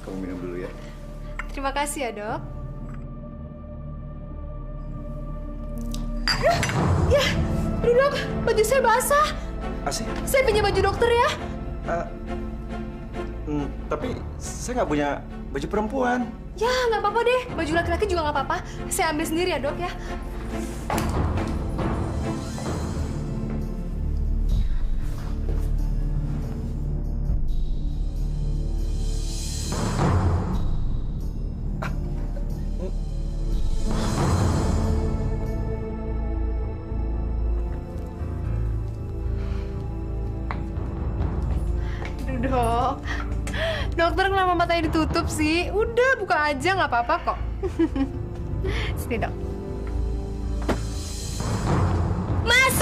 Kamu minum dulu ya. Terima kasih ya, dok. Ya, dok, baju saya basah. Asih? Saya pinjam baju dokter ya. Tapi saya nggak punya baju perempuan. Ya, nggak apa-apa deh. Baju laki-laki juga nggak apa-apa. Saya ambil sendiri ya, dok ya. Dok, dokter kenapa matanya ditutup sih? Udah, buka aja, nggak apa-apa kok. Sini, dok. Mas!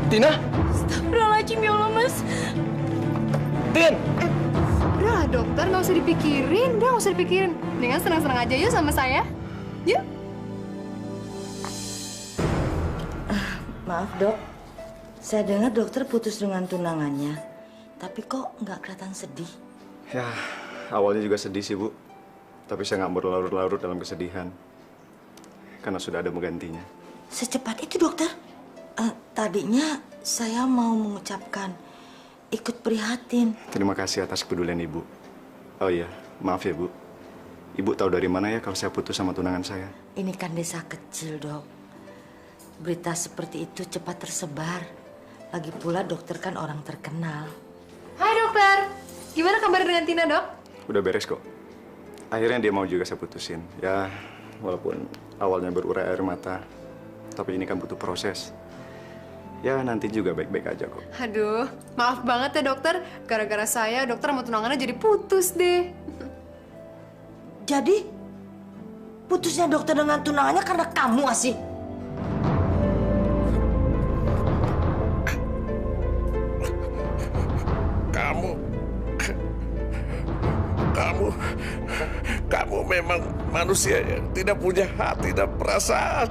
Tina? Astagfirullahaladzim, ya Allah, Mas. Tin! Udah, dokter, nggak usah dipikirin. Udah, nggak usah dipikirin. Mendingan senang-senang aja yuk sama saya. Yuk. Maaf, Dok. Saya dengar dokter putus dengan tunangannya. Tapi kok nggak kelihatan sedih? Ya, awalnya juga sedih sih, Bu. Tapi saya nggak berlarut-larut dalam kesedihan. Karena sudah ada penggantinya. Secepat itu, dokter? Tadinya saya mau mengucapkan ikut prihatin. Terima kasih atas kepedulian Ibu. Oh iya, maaf ya, Bu. Ibu tahu dari mana ya kalau saya putus sama tunangan saya? Ini kan desa kecil, Dok. Berita seperti itu cepat tersebar. Lagi pula dokter kan orang terkenal. Hai dokter, gimana kabar dengan Tina, dok? Udah beres kok. Akhirnya dia mau juga saya putusin. Ya, walaupun awalnya berurai air mata, tapi ini kan butuh proses. Ya, nanti juga baik-baik aja kok. Aduh, maaf banget ya dokter. Gara-gara saya, dokter sama tunangannya jadi putus deh. Jadi, putusnya dokter dengan tunangannya karena kamu, Asih? Kamu memang manusia yang tidak punya hati dan perasaan.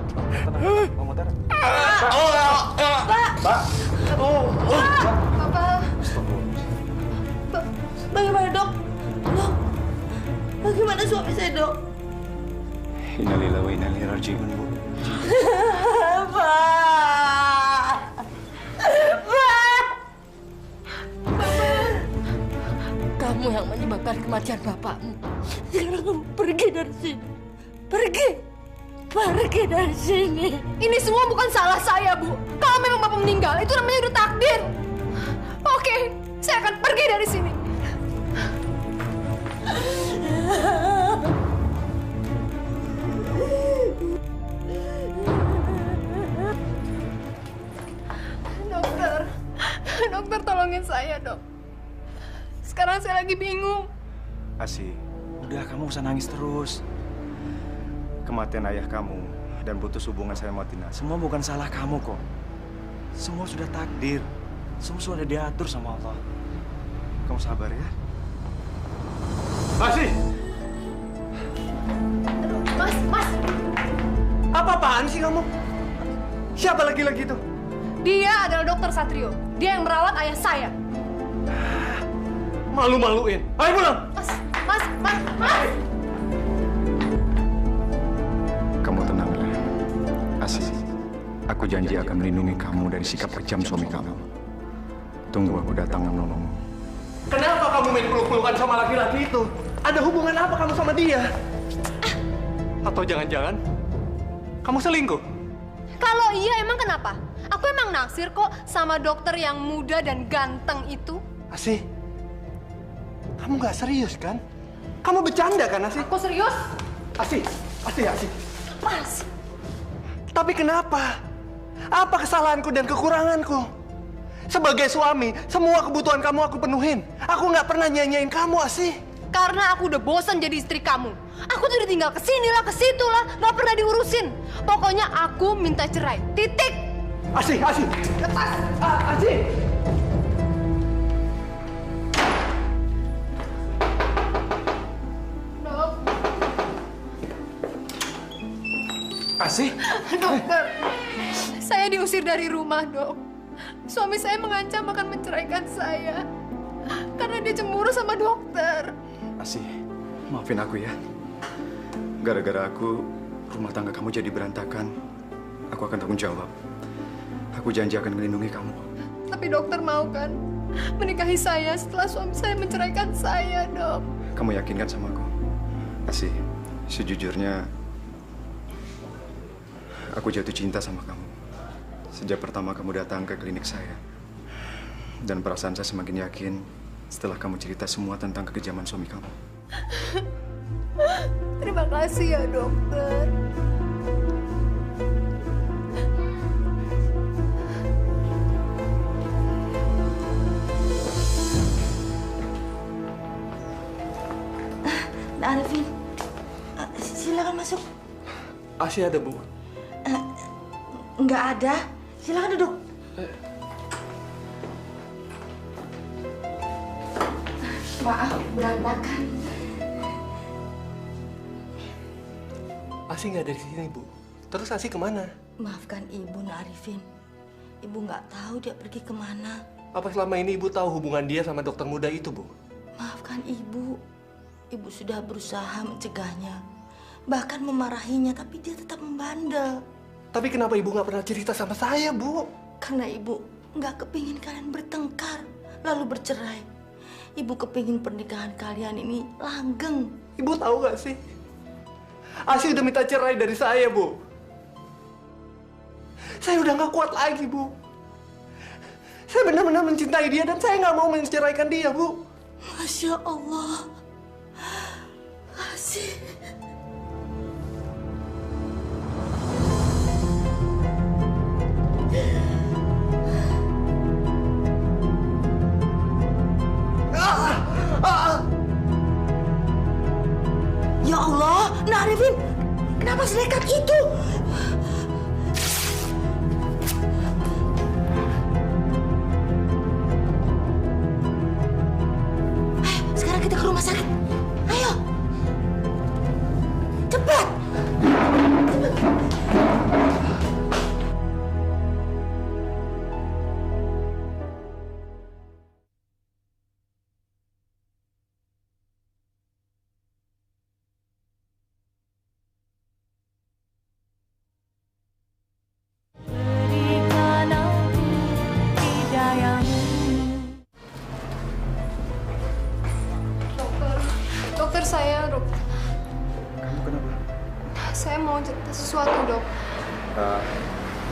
Bagaimana dok? Dok, bagaimana suami saya dok? Innalillahi wa inna ilaihi raji'un, Bu. Kamu yang menyebabkan kematian bapakmu. Sekarang kamu pergi dari sini. Pergi. Pergi dari sini. Ini semua bukan salah saya, Bu. Kalau memang bapak meninggal, itu namanya udah takdir. Oke, saya akan pergi dari sini. Dokter tolongin saya, dok. Sekarang saya lagi bingung. Asih, udah kamu usah nangis terus. Kematian ayah kamu dan putus hubungan saya sama Tina, semua bukan salah kamu kok. Semua sudah takdir. Semua sudah diatur sama Allah. Kamu sabar ya. Asih! Mas. Apa-apaan sih kamu? Siapa lagi-lagi itu? Dia adalah dokter Satrio. Dia yang merawat ayah saya. Malu-maluin. Ayo pulang. Mas. Kamu tenanglah. Asih, aku janji akan melindungi kamu dari sikap kejam suami kamu. Tunggu aku datang menolongmu. Kenapa kamu main peluk-pelukan sama laki-laki itu? Ada hubungan apa kamu sama dia? Atau jangan-jangan kamu selingkuh? Kalau iya, emang kenapa? Aku emang naksir kok sama dokter yang muda dan ganteng itu. Asih, kamu nggak serius kan? Kamu bercanda kan, Asih? Aku serius. Asih. Mas. Tapi kenapa? Apa kesalahanku dan kekuranganku? Sebagai suami, semua kebutuhan kamu aku penuhin. Aku nggak pernah nyanyain kamu, Asih. Karena aku udah bosan jadi istri kamu. Aku tuh udah tinggal kesini lah, kesitu lah, nggak pernah diurusin. Pokoknya aku minta cerai. Titik. Asih. Lepas. Asih. Dok. Asih. Dokter, saya diusir dari rumah, dok. Suami saya mengancam akan menceraikan saya karena dia cemburu sama dokter. Asih, maafin aku ya. Gara-gara aku, rumah tangga kamu jadi berantakan. Aku akan tanggung jawab. Aku janji akan melindungi kamu. Tapi dokter mau kan menikahi saya setelah suami saya menceraikan saya, dok? Kamu yakinkan sama aku? Asih, sejujurnya aku jatuh cinta sama kamu. Sejak pertama kamu datang ke klinik saya. Dan perasaan saya semakin yakin setelah kamu cerita semua tentang kekejaman suami kamu. Terima kasih ya, dokter. Arifin, silakan masuk. Asih ada, Bu? Nggak ada. Silakan duduk. Maaf, berantakan. Asih nggak ada di sini, Bu. Terus Asih kemana? Maafkan Ibu, Nak Arifin. Ibu nggak tahu dia pergi kemana. Apa selama ini Ibu tahu hubungan dia sama dokter muda itu, Bu? Maafkan Ibu. Ibu sudah berusaha mencegahnya. Bahkan memarahinya, tapi dia tetap membandel. Tapi kenapa Ibu nggak pernah cerita sama saya, Bu? Karena Ibu nggak kepingin kalian bertengkar, lalu bercerai. Ibu kepingin pernikahan kalian ini langgeng. Ibu tahu nggak sih? Asih udah minta cerai dari saya, Bu. Saya udah nggak kuat lagi, Bu. Saya benar-benar mencintai dia dan saya nggak mau menceraikan dia, Bu. Masya Allah. Asih. Asih. Ya Allah, Nak Arifin, kenapa sedekat itu? Ayo, sekarang kita ke rumah sakit. Ayo, cepat. Dokter saya, dok. Kamu kenapa? Saya mau cerita sesuatu, dok.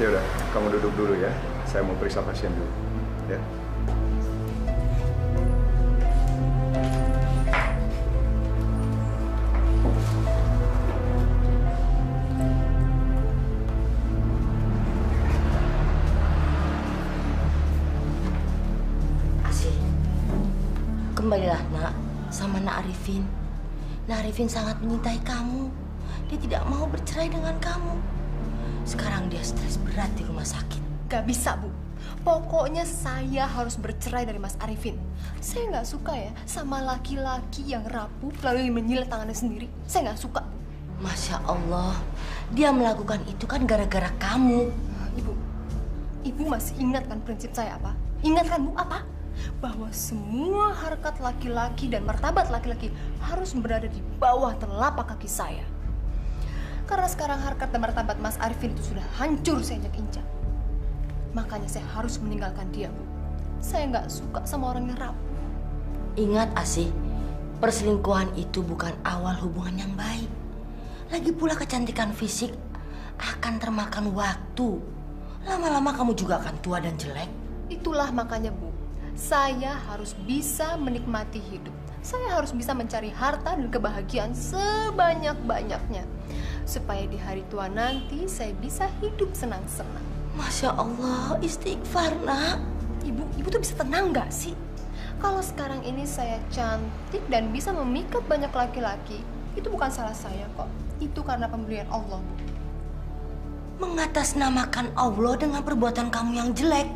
Ya udah, kamu duduk dulu ya. Saya mau periksa pasien dulu. Ya. Asih, kembalilah Nak sama Nak Arifin. Nak Arifin sangat mencintai kamu. Dia tidak mau bercerai dengan kamu. Sekarang dia stres berat di rumah sakit. Gak bisa, Bu. Pokoknya saya harus bercerai dari Mas Arifin. Saya nggak suka ya sama laki-laki yang rapuh lalu menyilet tangannya sendiri. Saya nggak suka, Bu. Masya Allah, dia melakukan itu kan gara-gara kamu. Ibu masih ingat kan prinsip saya apa? Ingat kan, Bu, apa? Bahwa semua harkat laki-laki dan martabat laki-laki harus berada di bawah telapak kaki saya. Karena sekarang harkat dan martabat Mas Arifin itu sudah hancur saya injak-injak. Makanya saya harus meninggalkan dia, Bu. Saya nggak suka sama orang yang rapuh. Ingat, Asih, perselingkuhan itu bukan awal hubungan yang baik. Lagi pula kecantikan fisik akan termakan waktu. Lama-lama kamu juga akan tua dan jelek. Itulah makanya, Bu, saya harus bisa menikmati hidup. Saya harus bisa mencari harta dan kebahagiaan sebanyak-banyaknya. Supaya di hari tua nanti saya bisa hidup senang-senang. Masya Allah, istighfar, Nak. Ibu tuh bisa tenang gak sih? Kalau sekarang ini saya cantik dan bisa memikat banyak laki-laki, itu bukan salah saya kok. Itu karena pemberian Allah, Bu. Mengatasnamakan Allah dengan perbuatan kamu yang jelek.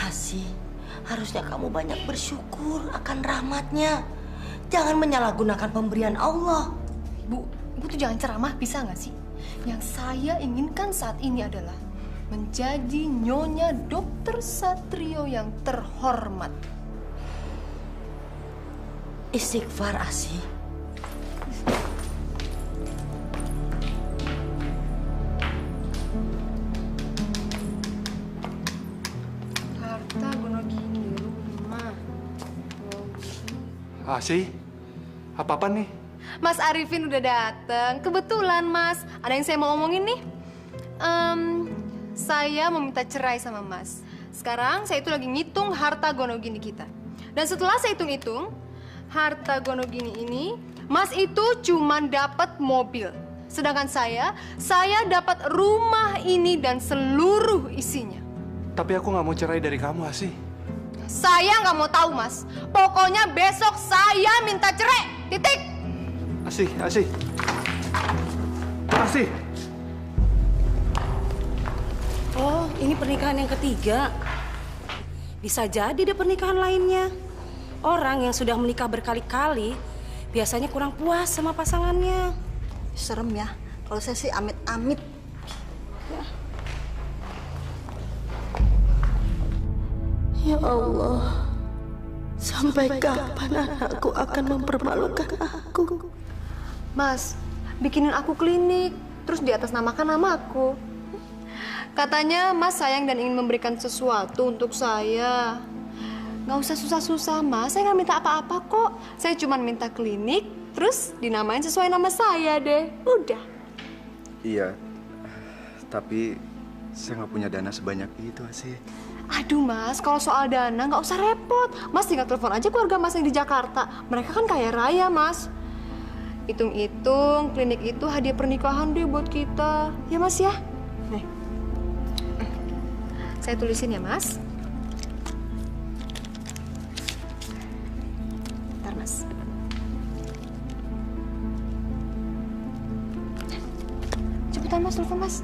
Asih, harusnya kamu banyak bersyukur akan rahmatnya. Jangan menyalahgunakan pemberian Allah. Ibu tuh jangan ceramah, bisa nggak sih? Yang saya inginkan saat ini adalah menjadi Nyonya Dokter Satrio yang terhormat. Istighfar, Asih. Harta Gonogini, rumah. Asih, apa-apa nih? Mas Arifin udah dateng. Kebetulan, Mas. Ada yang saya mau omongin nih. Saya mau minta cerai sama Mas. Sekarang saya itu lagi ngitung harta Gonogini kita. Dan setelah saya hitung-hitung, harta Gonogini ini, Mas itu cuma dapat mobil. Sedangkan saya dapat rumah ini dan seluruh isinya. Tapi aku nggak mau cerai dari kamu, Asih. Saya nggak mau tahu, Mas. Pokoknya besok saya minta cerai. Titik. Asih. Asih. Oh, ini pernikahan yang ketiga. Bisa jadi dia pernikahan lainnya. Orang yang sudah menikah berkali-kali biasanya kurang puas sama pasangannya. Serem ya. Kalau saya sih amit-amit. Ya Allah, sampai kapan anakku akan mempermalukan aku? Mas, bikinin aku klinik, terus di atas namakan nama aku. Katanya Mas sayang dan ingin memberikan sesuatu untuk saya. Nggak usah susah-susah, Mas. Saya nggak minta apa-apa kok. Saya cuma minta klinik, terus dinamain sesuai nama saya deh. Udah. Iya, tapi saya nggak punya dana sebanyak itu sih. Aduh, Mas, kalau soal dana nggak usah repot. Mas tinggal telepon aja keluarga Mas yang di Jakarta. Mereka kan kaya raya, Mas. Hitung-hitung, klinik itu hadiah pernikahan deh buat kita. Ya Mas ya? Nih. Saya tulisin ya Mas. Bentar Mas. Cepetan Mas, telepon Mas.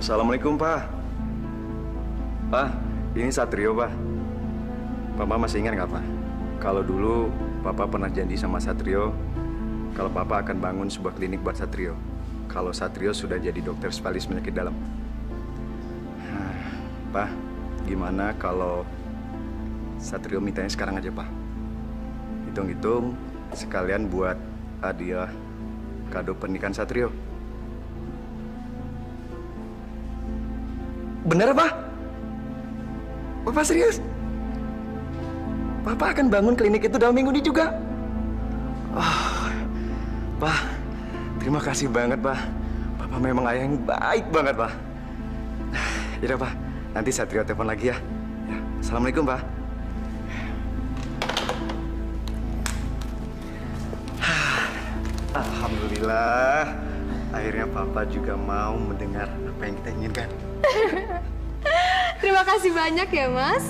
Assalamualaikum, Pak. Pak, ini Satrio, Pak. Papa masih ingat nggak, Pak? Kalau dulu Papa pernah janji sama Satrio, kalau Papa akan bangun sebuah klinik buat Satrio. Kalau Satrio sudah jadi dokter spesialis penyakit dalam. Pak, gimana kalau Satrio mintanya sekarang aja, Pak? Hitung-hitung sekalian buat hadiah kado pernikahan Satrio. Bener, Pak? Bapak serius? Papa akan bangun klinik itu dalam minggu ini juga. Pak, terima kasih banget, Pak. Papa memang ayah yang baik banget, Pak. Yaudah, Pak. Nanti Satrio telepon lagi ya. Assalamualaikum, Pak. Alhamdulillah. Akhirnya Papa juga mau mendengar apa yang kita inginkan. Terima kasih banyak ya Mas.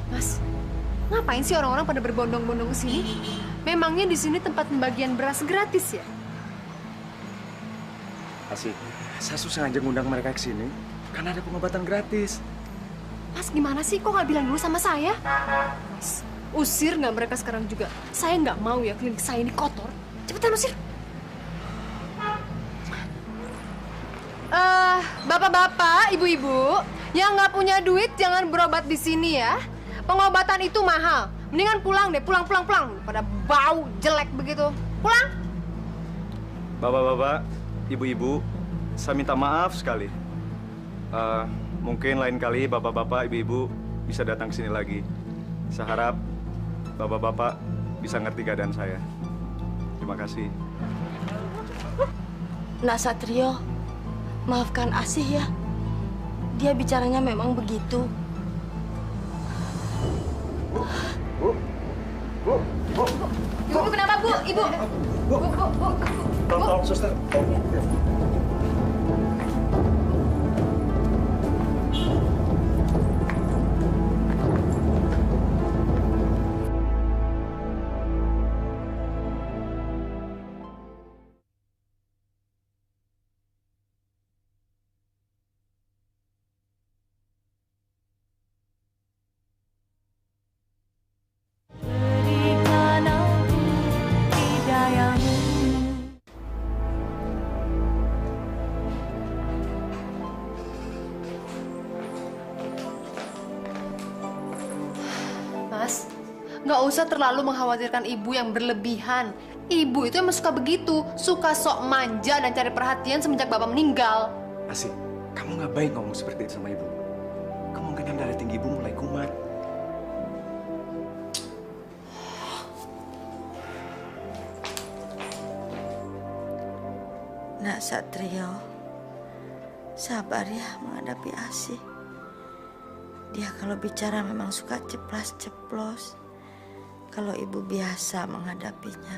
Mas, ngapain sih orang-orang pada berbondong-bondong ke sini? Memangnya di sini tempat pembagian beras gratis ya? Asik, saya sengaja ngundang mereka ke sini karena ada pengobatan gratis. Mas gimana sih? Kok nggak bilang dulu sama saya? Mas, usir nggak mereka sekarang juga? Saya nggak mau ya klinik saya ini kotor. Cepetan usir. Bapak-bapak, ibu-ibu, yang nggak punya duit jangan berobat di sini ya. Pengobatan itu mahal. Mendingan pulang deh, pulang. Pada bau jelek begitu. Pulang. Bapak-bapak, ibu-ibu, saya minta maaf sekali. Mungkin lain kali bapak-bapak, ibu-ibu bisa datang ke sini lagi. Saya harap bapak-bapak bisa ngerti keadaan saya. Terima kasih. Nak Satrio, maafkan Asih ya. Dia bicaranya memang begitu. Ibu kenapa, Bu? Ibu. Bu. Tolong, suster. Nggak usah terlalu mengkhawatirkan ibu yang berlebihan. Ibu itu emang suka begitu, suka sok manja dan cari perhatian semenjak bapak meninggal. Asik, kamu nggak baik ngomong seperti itu sama ibu. Kemungkinan darah tinggi ibu mulai kumat. Nak Satrio, sabar ya menghadapi Asih. Dia kalau bicara memang suka ceplas-ceplos. Kalau ibu biasa menghadapinya.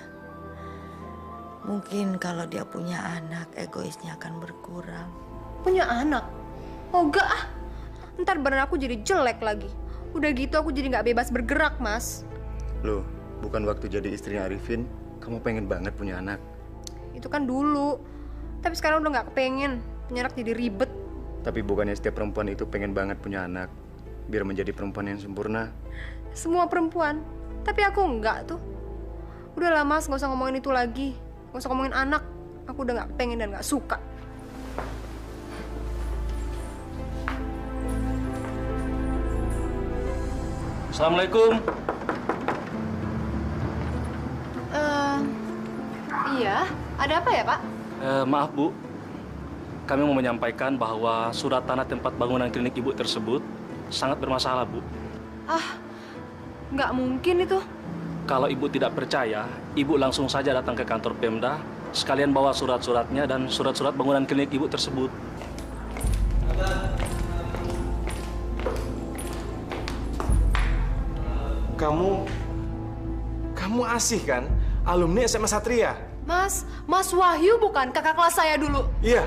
Mungkin kalau dia punya anak, egoisnya akan berkurang. Punya anak? Oh enggak ah. Ntar badan aku jadi jelek lagi. Udah gitu aku jadi nggak bebas bergerak, Mas. Loh, bukan waktu jadi istrinya Arifin, kamu pengen banget punya anak? Itu kan dulu. Tapi sekarang udah nggak kepengen. Punya anak jadi ribet. Tapi bukannya setiap perempuan itu pengen banget punya anak, biar menjadi perempuan yang sempurna? Semua perempuan. Tapi aku enggak tuh. Udah lah Mas, nggak usah ngomongin itu lagi. Nggak usah ngomongin anak. Aku udah nggak pengen dan nggak suka. Assalamualaikum. Iya, ada apa ya, Pak? Maaf, Bu. Kami mau menyampaikan bahwa surat tanah tempat bangunan klinik Ibu tersebut sangat bermasalah, Bu. Nggak mungkin itu. Kalau Ibu tidak percaya, Ibu langsung saja datang ke kantor Pemda, sekalian bawa surat-suratnya dan surat-surat bangunan klinik Ibu tersebut. Kamu Asih kan? Alumni SMA Satria. Mas Wahyu bukan kakak kelas saya dulu. Iya.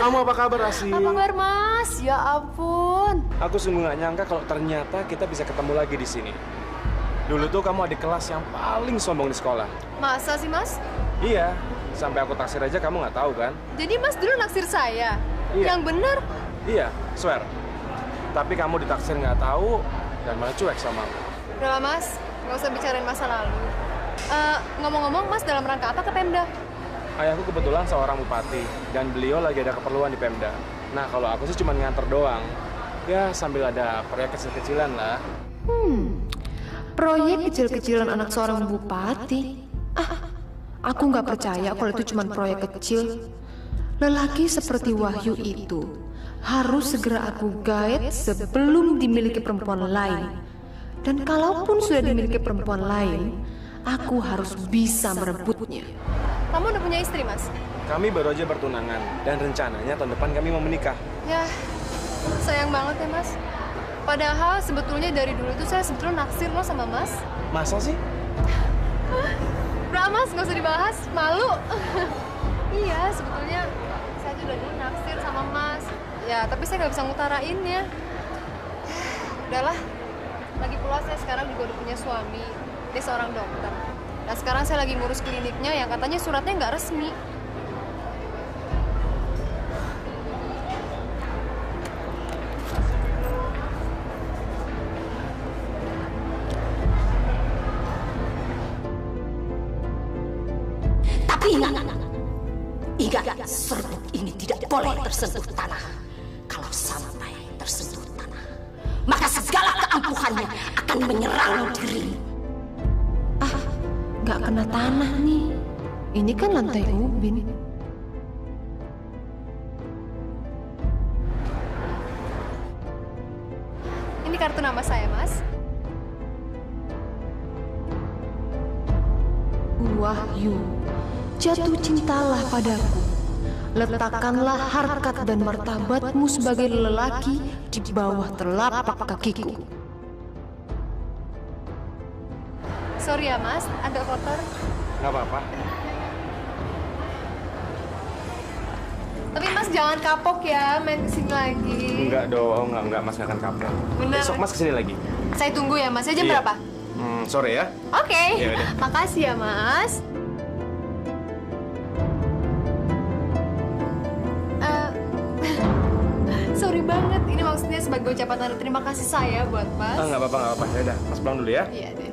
Kamu apa kabar, Asih? Apa kabar, Mas? Ya ampun. Aku sungguh nggak nyangka kalau ternyata kita bisa ketemu lagi di sini. Dulu tuh kamu adik kelas yang paling sombong di sekolah. Masa sih, Mas? Iya. Sampai aku taksir aja kamu nggak tahu kan? Jadi Mas dulu naksir saya? Iya. Yang bener? Iya, swear. Tapi kamu ditaksir nggak tahu dan malah cuek sama aku. Udah lah, Mas. Nggak usah bicarain masa lalu. Ngomong-ngomong, Mas dalam rangka apa ke Pemda? Ayahku kebetulan seorang bupati dan beliau lagi ada keperluan di Pemda. Nah, kalau aku sih cuma nganter doang. Ya, sambil ada proyek kecil-kecilan lah. Proyek kecil-kecilan anak seorang bupati. Aku nggak percaya kalau itu cuma proyek kecil. Lelaki seperti Wahyu itu harus segera aku gaet sebelum dimiliki perempuan lain. Dan kalaupun sudah dimiliki perempuan lain, aku harus bisa merebutnya. Kamu udah punya istri, Mas? Kami baru aja bertunangan dan rencananya tahun depan kami mau menikah. Ya, sayang banget ya, Mas. Padahal sebetulnya dari dulu tuh saya sebetulnya naksir loh sama Mas. Masa sih? Udah, Mas, nggak usah dibahas. Malu. Iya, sebetulnya saya tuh udah dulu naksir sama Mas. Ya, tapi saya nggak bisa ngutarainnya. Udahlah. Lagi pula saya sekarang juga udah punya suami. Dia seorang dokter. Nah, sekarang saya lagi ngurus kliniknya yang katanya suratnya nggak resmi. Tapi ingat, serbuk ini tidak boleh tersentuh tanah. Kalau sampai tersentuh tanah, maka segala keampuhannya akan menyerang dirimu. Nggak kena tanah nih. Ini kan lantai ubin. Ini kartu nama saya, Mas. Wahyu, jatuh cintalah padaku. Letakkanlah harkat dan martabatmu sebagai lelaki di bawah telapak kakiku. Sorry ya, Mas, agak kotor. Nggak apa-apa. Tapi Mas jangan kapok ya main kesini lagi. Enggak dong, enggak. Mas nggak akan kapok. Bener. Besok Mas kesini lagi. Saya tunggu ya, Mas. Jam Iya. berapa? Sore ya. Oke. Ya udah. Makasih ya, Mas. Sorry banget. Ini maksudnya sebagai ucapan tanda terima kasih saya buat Mas. Nggak apa-apa. Ya udah, Mas pulang dulu ya. Iya deh.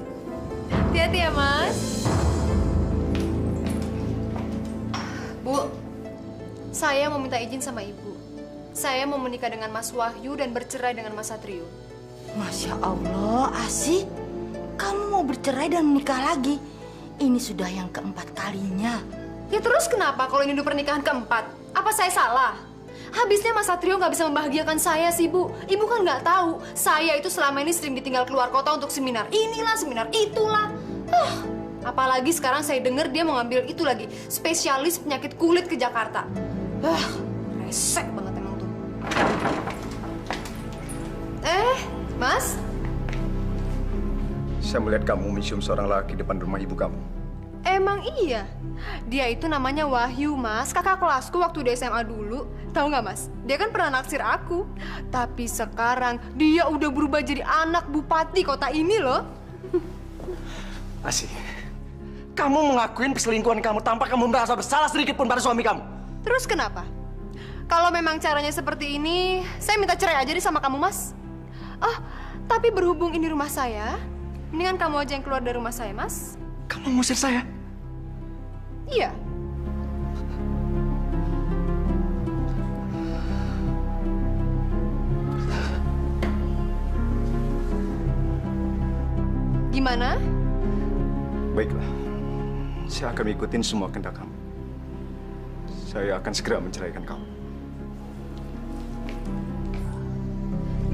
Hati-hati ya, Mas. Bu, saya mau minta izin sama Ibu. Saya mau menikah dengan Mas Wahyu dan bercerai dengan Mas Satrio. Masya Allah, Asih. Kamu mau bercerai dan menikah lagi? Ini sudah yang keempat kalinya. Ya terus kenapa kalau ini udah pernikahan keempat? Apa saya salah? Habisnya Mas Satrio nggak bisa membahagiakan saya sih, Bu. Ibu kan nggak tahu, saya itu selama ini sering ditinggal keluar kota untuk seminar inilah, seminar itulah. Apalagi sekarang saya dengar dia mau ngambil itu lagi, spesialis penyakit kulit ke Jakarta. Resek banget emang tuh. Mas? Saya melihat kamu mencium seorang laki depan rumah ibu kamu. Emang iya? Dia itu namanya Wahyu, Mas. Kakak kelasku waktu di SMA dulu. Tahu nggak, Mas? Dia kan pernah naksir aku. Tapi sekarang dia udah berubah jadi anak bupati kota ini loh. Asih, kamu mengakuin perselingkuhan kamu tanpa kamu merasa bersalah sedikit pun pada suami kamu. Terus kenapa? Kalau memang caranya seperti ini, saya minta cerai aja deh sama kamu, Mas. Tapi berhubung ini rumah saya, mendingan kamu aja yang keluar dari rumah saya, Mas. Kamu ngusir saya? Iya. Gimana? Baiklah, saya akan ikutin semua kehendak kamu. Saya akan segera menceraikan kamu.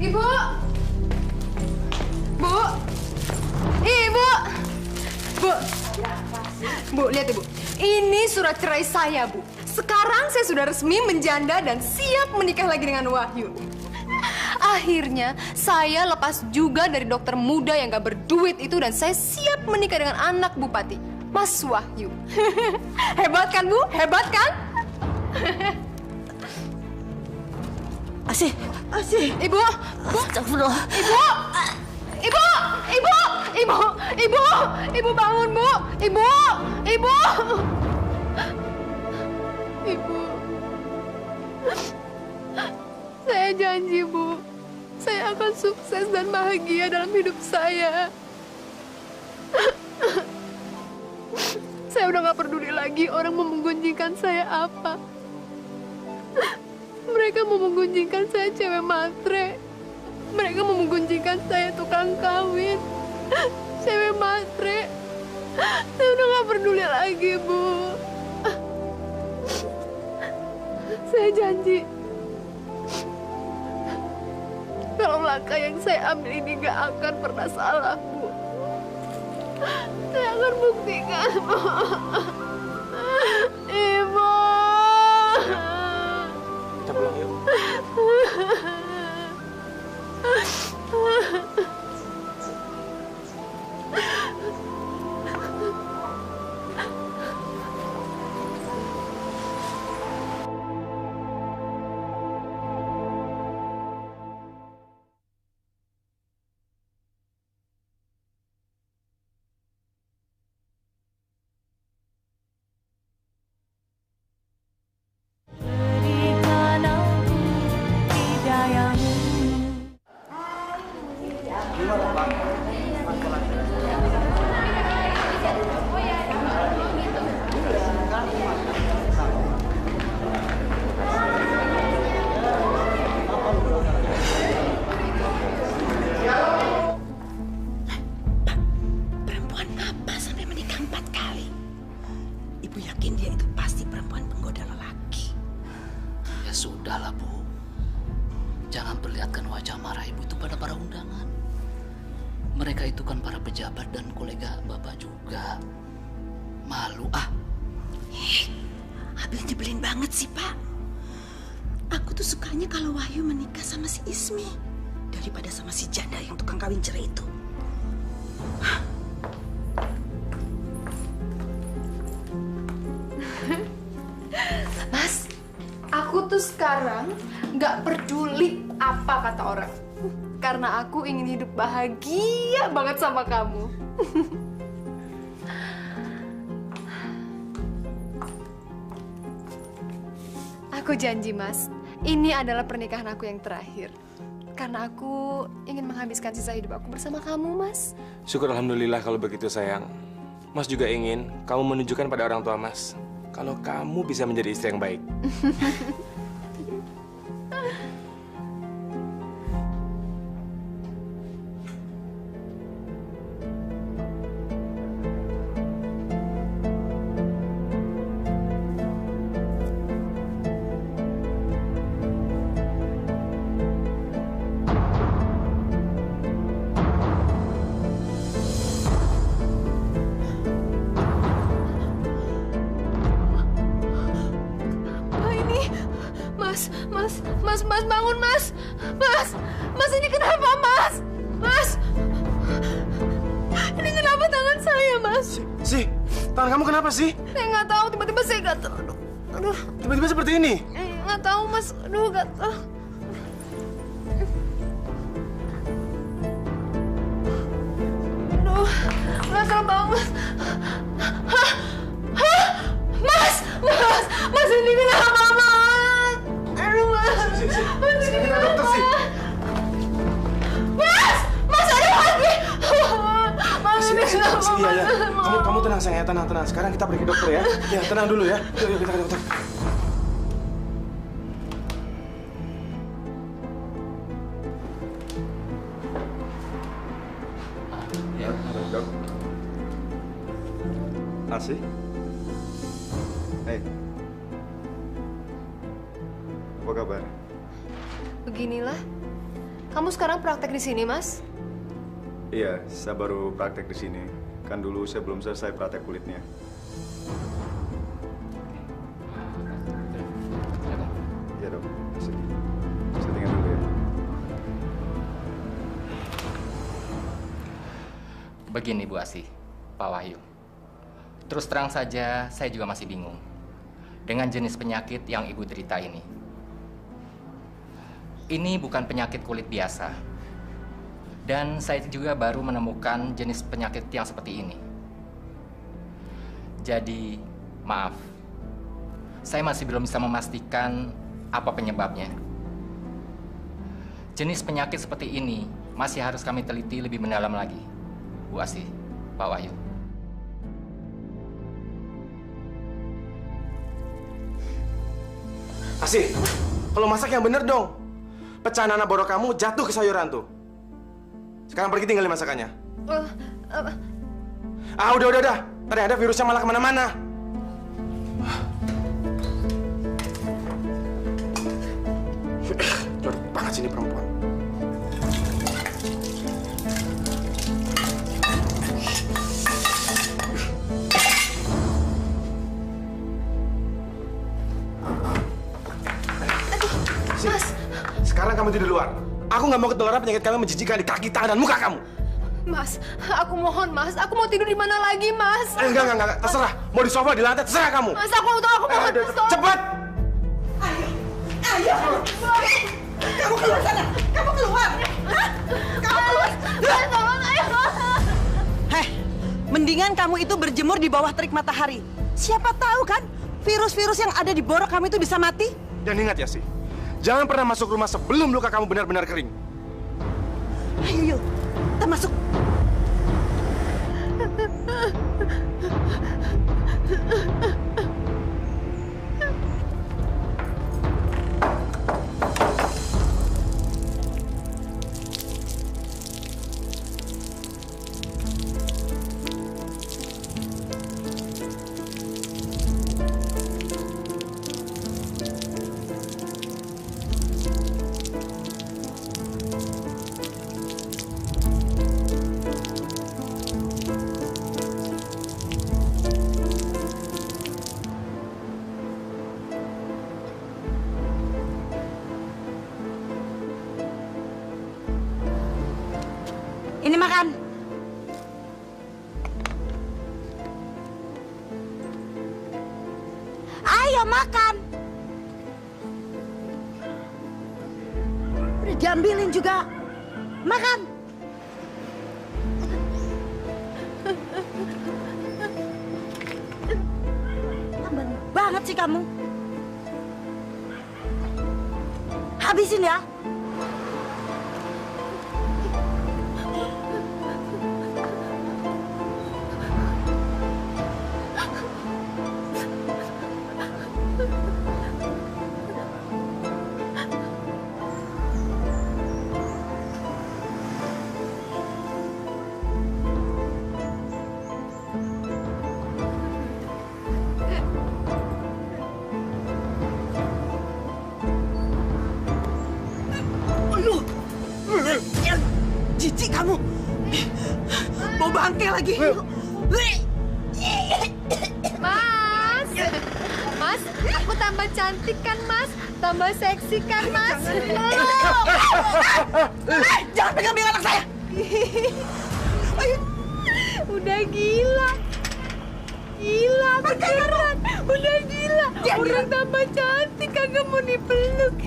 Ibu! Bu! Ibu! Bu! Bu, lihat Ibu. Ini surat cerai saya, Bu. Sekarang saya sudah resmi menjanda dan siap menikah lagi dengan Wahyu. Akhirnya, saya lepas juga dari dokter muda yang gak berduit itu dan saya siap menikah dengan anak Bupati, Mas Wahyu. Hebat kan, Bu? Hebat kan? Asih. Ibu! Astagfirullah. Ibu! Ibu! Ibu! Ibu! Ibu! Ibu bangun, Bu! Ibu! Ibu! Ibu. Saya janji, Bu. Saya akan sukses dan bahagia dalam hidup saya. Saya udah gak peduli lagi orang mau menggunjingkan saya apa. Mereka mau menggunjingkan saya cewek matre. Mereka mau menggunjingkan saya tukang kawin. Cewek matre. Saya udah gak peduli lagi, Bu. Saya janji. Kalau langkah yang saya ambil ini gak akan pernah salah, Bu. Saya akan buktikan, Bu. Ibu. Kita pulang yuk. Sudahlah, Bu. Jangan perlihatkan wajah marah Ibu itu pada para undangan. Mereka itu kan para pejabat dan kolega Bapak juga. Malu ah. Abil nyebelin banget sih, Pak. Aku tuh sukanya kalau Wahyu menikah sama si Ismi daripada sama si janda yang tukang kawin cerai itu. Mas, aku tuh sekarang nggak peduli apa kata orang. Karena aku ingin hidup bahagia banget sama kamu. Aku janji, Mas, ini adalah pernikahan aku yang terakhir. Karena aku ingin menghabiskan sisa hidup aku bersama kamu, Mas. Syukur alhamdulillah kalau begitu, sayang. Mas juga ingin kamu menunjukkan pada orang tua Mas kalau kamu bisa menjadi istri yang baik. Mas, bangun, Mas. Mas, ini kenapa, Mas? Mas, ini kenapa tangan saya, Mas? Si, tangan kamu kenapa sih? Saya nggak tahu, tiba-tiba saya gatel. Aduh. Tiba-tiba seperti ini? Nggak tahu, Mas. Aduh, gatel. Aduh, gatel banget. Mas, ini kenapa, Mas? Aduh, Mas. Sini kita dokter sih. Mas ada lagi. Mas, ini kenapa, Mas? Iya. Kamu tenang, sayang, tenang. Sekarang kita pergi ke dokter ya. Ya, tenang dulu ya. Yuk kita ke dokter. Ya, Dok. Asih? Hei. Apa kabar? Beginilah. Kamu sekarang praktek di sini, Mas? Iya, saya baru praktek di sini. Kan dulu saya belum selesai praktek kulitnya. Iya, Dok. Saya tinggal dulu ya. Begini Bu Asih, Pak Wahyu. Terus terang saja, saya juga masih bingung dengan jenis penyakit yang Ibu derita ini. Ini bukan penyakit kulit biasa. Dan saya juga baru menemukan jenis penyakit yang seperti ini. Jadi, maaf. Saya masih belum bisa memastikan apa penyebabnya. Jenis penyakit seperti ini masih harus kami teliti lebih mendalam lagi. Bu Asih, Pak Wahyu. Asih, kalau masak yang bener dong. Pecahan anak borok kamu jatuh ke sayuran tuh. Sekarang pergi tinggalin masakannya. Udah. Tadi ada virusnya malah kemana-mana. Jorok banget sih ini perempuan. Mas. Sekarang kamu tidur di luar. Aku nggak mau ketularan penyakit kamu menjijikkan di kaki, tangan, dan muka kamu. Mas, aku mohon, Mas. Aku mau tidur di mana lagi, Mas? Enggak. Terserah. Mau di sofa, di lantai, terserah kamu. Mas, aku mohon. Cepat. Ayo. Kamu keluar sana. Kamu keluar. Hah? Kamu keluar. Tolong, ayo. Heh, mendingan kamu itu berjemur di bawah terik matahari. Siapa tahu kan, virus-virus yang ada di borok kamu itu bisa mati. Dan ingat ya sih, jangan pernah masuk rumah sebelum luka kamu benar-benar kering. Ayo, yuk. Kita masuk. Ini makan. Ayo makan. Udah diambilin juga. Makan. Lamban banget sih kamu. Habisin ya. Jijik kamu. Bau bangke lagi. Mas, aku tambah cantik kan, Mas? Tambah seksi kan, Mas? Jangan pegang anak saya. Udah gila. Gila, beneran. Udah gila. Orang tambah cantik, kagak mau dipeluk.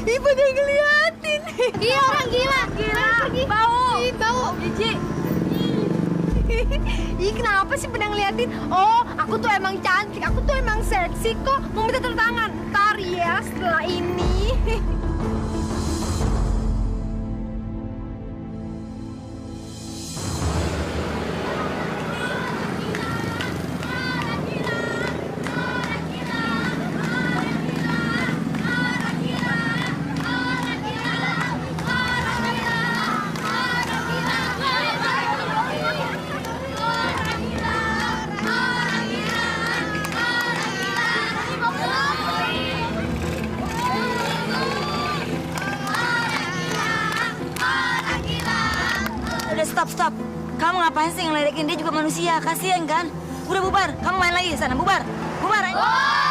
Ibu udah ngeliatin. Iya, orang gila. Pergi. Bau. Jijik. Ih, kenapa sih pada ngeliatin? Oh, aku tuh emang cantik. Aku tuh emang seksi kok. Mau minta tanda tangan. Ntar ya, setelah ini. stop. Kamu ngapain sih ngeledekin dia juga manusia? Kasian kan? Udah bubar, kamu main lagi di sana, bubar. Bubar.